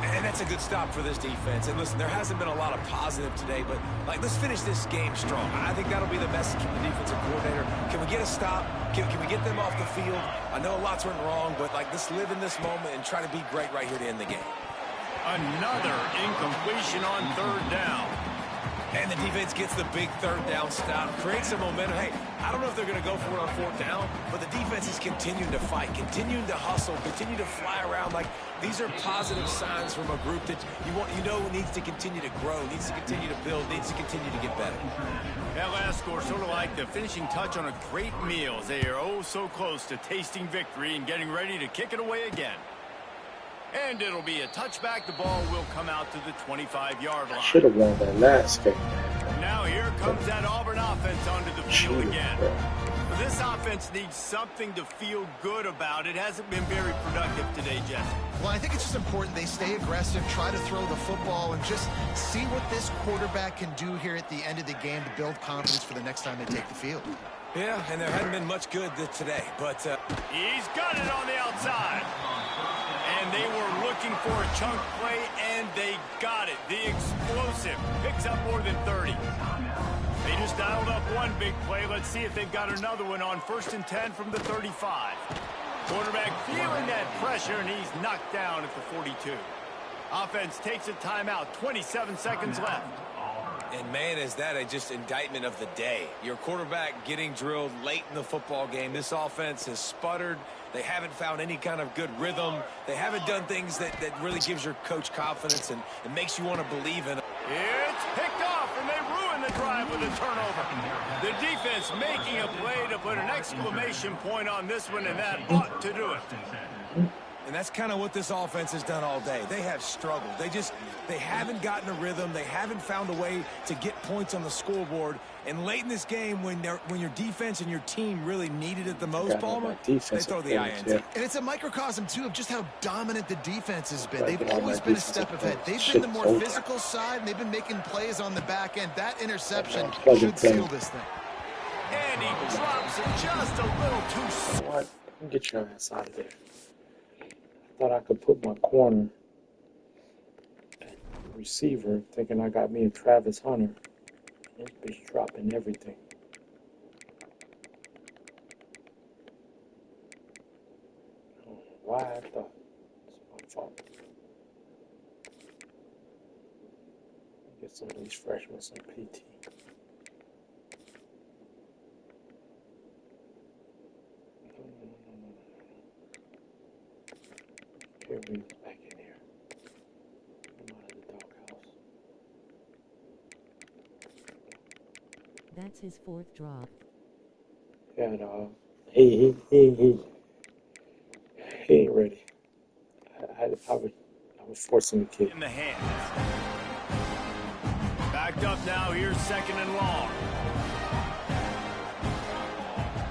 And that's a good stop for this defense. And listen, there hasn't been a lot of positive today, but like, let's finish this game strong. I think that'll be the message from the defensive coordinator. Can we get a stop? Can we get them off the field? I know a lot's went wrong, but like, let's live in this moment and try to be great right here to end the game. Another incompletion on 3rd down. And the defense gets the big 3rd down stop, creates some momentum. Hey, I don't know if they're going to go for it on 4th down, but the defense is continuing to fight, continuing to hustle, continue to fly around. Like, these are positive signs from a group that you know needs to continue to grow, needs to continue to build, needs to continue to get better. That last score sort of like the finishing touch on a great meal. They are oh so close to tasting victory and getting ready to kick it away again. And it'll be a touchback. The ball will come out to the 25-yard line. Should have won that last game. Now here comes that Auburn offense onto the field again. This offense needs something to feel good about. It hasn't been very productive today, Jesse. Well, I think it's just important they stay aggressive, try to throw the football, and just see what this quarterback can do here at the end of the game to build confidence for the next time they take the field. Yeah, and there hadn't been much good today, but... He's got it on the outside. And they were looking for a chunk play, and they got it. The explosive picks up more than 30. They just dialed up one big play. Let's see if they've got another one on 1st and 10 from the 35. Quarterback feeling that pressure, and he's knocked down at the 42. Offense takes a timeout. 27 seconds left. And, man, is that a just indictment of the day. Your quarterback getting drilled late in the football game. This offense has sputtered. They haven't found any kind of good rhythm. They haven't done things that really gives your coach confidence and makes you want to believe in it. It's picked off, and they ruin the drive with a turnover. The defense making a play to put an exclamation point on this one, and that ought to do it. And that's kind of what this offense has done all day. They have struggled. They haven't gotten a rhythm. They haven't found a way to get points on the scoreboard. And late in this game, when your defense and your team really needed it the most, Palmer, they throw the INT. And it's a microcosm, too, of just how dominant the defense has been. They've always been a step ahead. They've been the more physical side, and they've been making plays on the back end. That interception should seal this thing. And he drops it just a little too soon. What? Get your ass out of there. I thought I could put my corner at receiver, thinking I got me a Travis Hunter. This bitch dropping everything. I don't know why I thought it's my fault. Get some of these freshmen some PT. Carry's back in here. I'm out of the doghouse. That's his fourth drop. Yeah, dog. He ain't ready. I would force him to kick. In the hands. Backed up now. Here's second and long.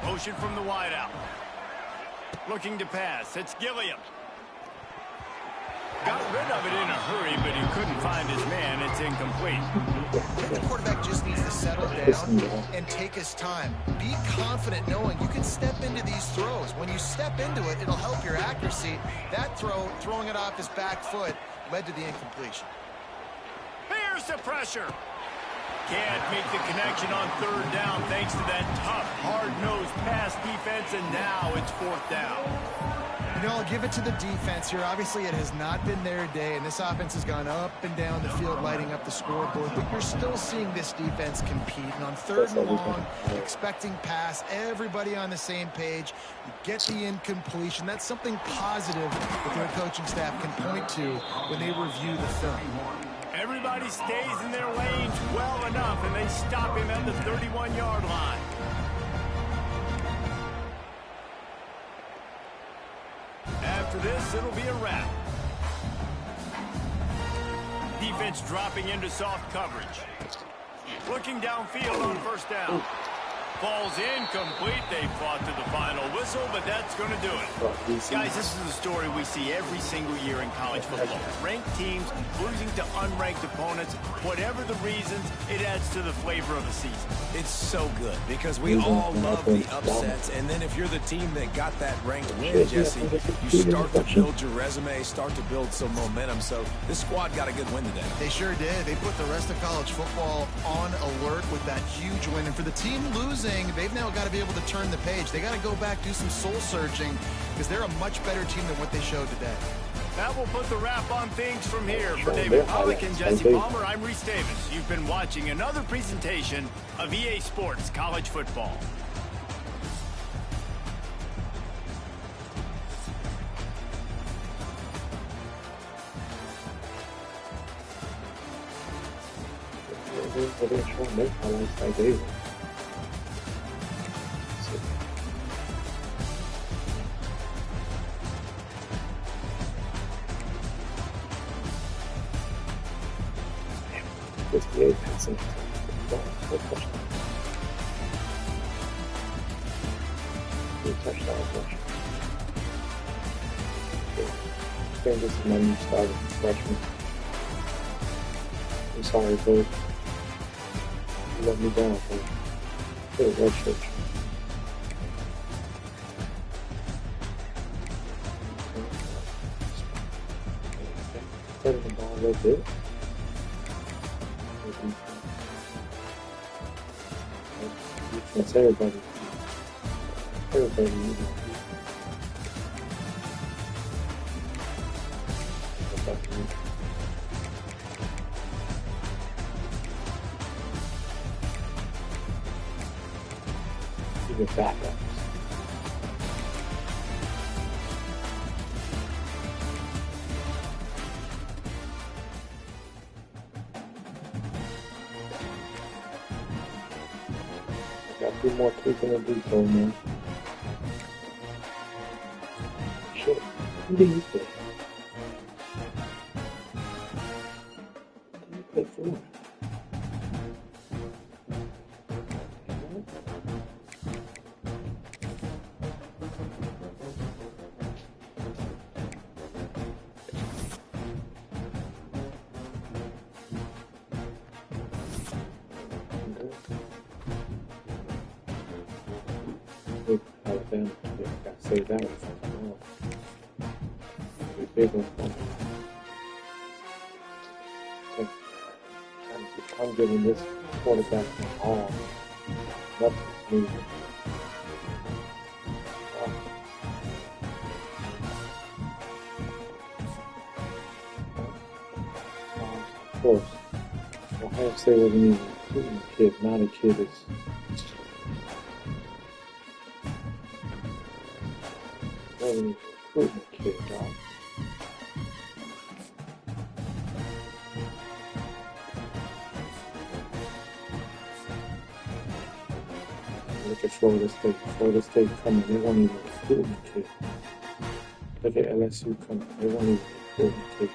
Motion from the wideout. Looking to pass. It's Gilliam. Got rid of it in a hurry, but he couldn't find his man. It's incomplete. The quarterback just needs to settle down and take his time. Be confident knowing you can step into these throws. When you step into it, it'll help your accuracy. That throw, throwing it off his back foot, led to the incompletion. Here's the pressure. Can't make the connection on third down thanks to that tough, hard-nosed pass defense, and now it's fourth down. You know, I'll give it to the defense here. Obviously, it has not been their day, and this offense has gone up and down the field, lighting up the scoreboard. But you're still seeing this defense compete. And on third and long, expecting pass, everybody on the same page. You get the incompletion. That's something positive that their coaching staff can point to when they review the film. Everybody stays in their lanes well enough, and they stop him at the 31-yard line. After this, it'll be a wrap. Defense dropping into soft coverage. Looking downfield on first down. Falls incomplete. They fought to the final whistle, but that's going to do it. Guys, this is the story we see every single year in college football. Ranked teams losing to unranked opponents. Whatever the reasons, it adds to the flavor of the season. It's so good because we all love the upsets. And then if you're the team that got that ranked win, Jesse, you start to build your resume, start to build some momentum. So this squad got a good win today. They sure did. They put the rest of college football on alert with that huge win. And for the team losing, they've now got to be able to turn the page. They got to go back, do some soul searching, because they're a much better team than what they showed today. That will put the wrap on things from here. For David Pollack and Jesse Palmer, I'm Reese Davis. You've been watching another presentation of EA Sports College Football. They're trying to make highlights like David. The passing. Touchdown. This is my new starter freshman. I'm sorry, bro. You let me down, bro. Put a red shirt. Setting the ball a little bit. That's everybody. Everybody needs to even back up. Got 2 more tweaking to do, so man. Shit. Who do you play? Who do you play for? Alabama, I gotta say that one from the big one. I'm giving this quarterback an all. Nothing's moving. Of course, Ohio State wasn't even recruiting a kid. Now the kid is. Wasn't even recruiting a kid, dog. Look at Florida State. Florida State coming. They won't even recruit a kid. Look at LSU coming. They won't even recruit a kid.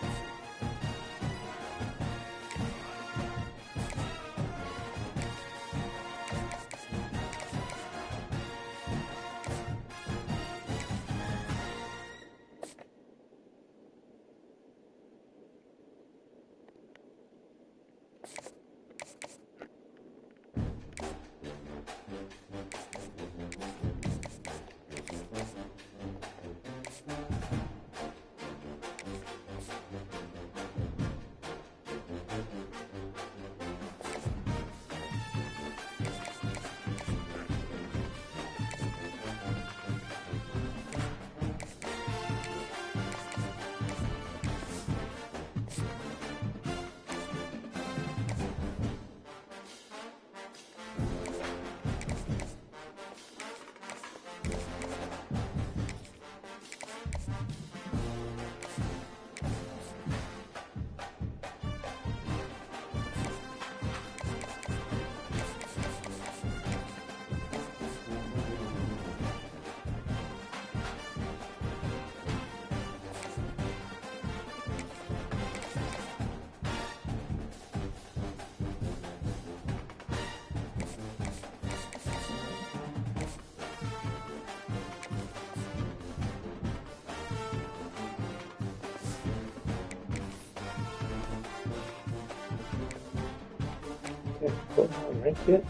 Put on rank yet?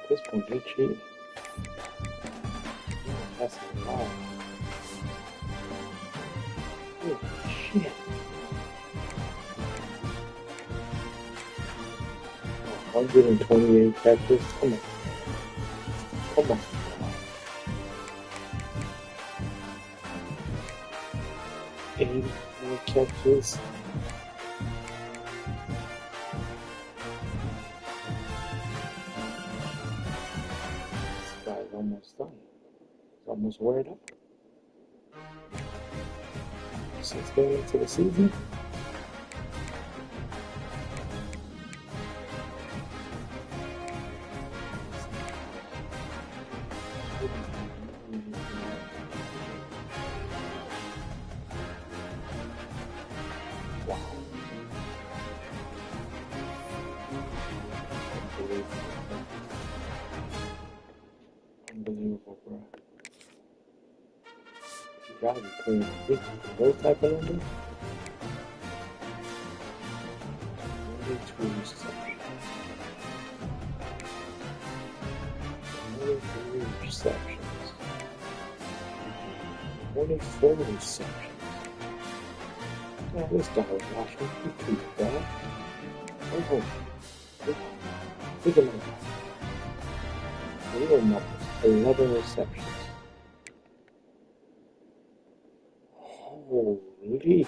At this point, they cheating. That's a lot. Holy shit. 128 catches. Come on. Come on. 80 more catches. Almost done. It's almost weared up. 6 games into the season. Wow. Unbelievable, bro. You gotta be playing those type of numbers. 22 receptions. 23 receptions. 24 receptions. Man, this guy was watching YouTube, bro. Oh, look at my guy. Real numbers. 11 receptions. Holy.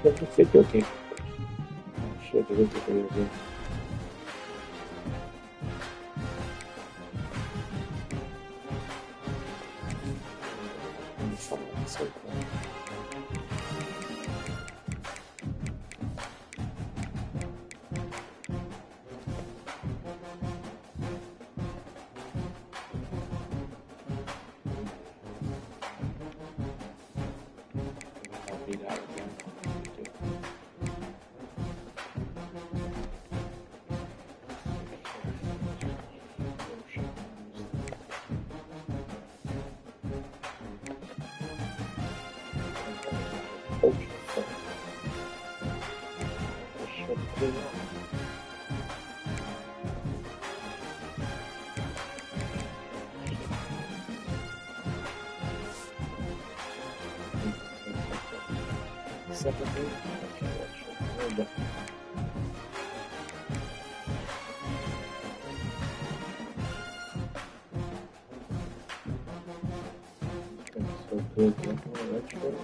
Look at the video game. Oh shit, there is a video game. So cool. You know. Second thing, okay, we're done. So good, that's good.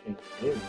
Okay.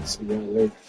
See y'all later.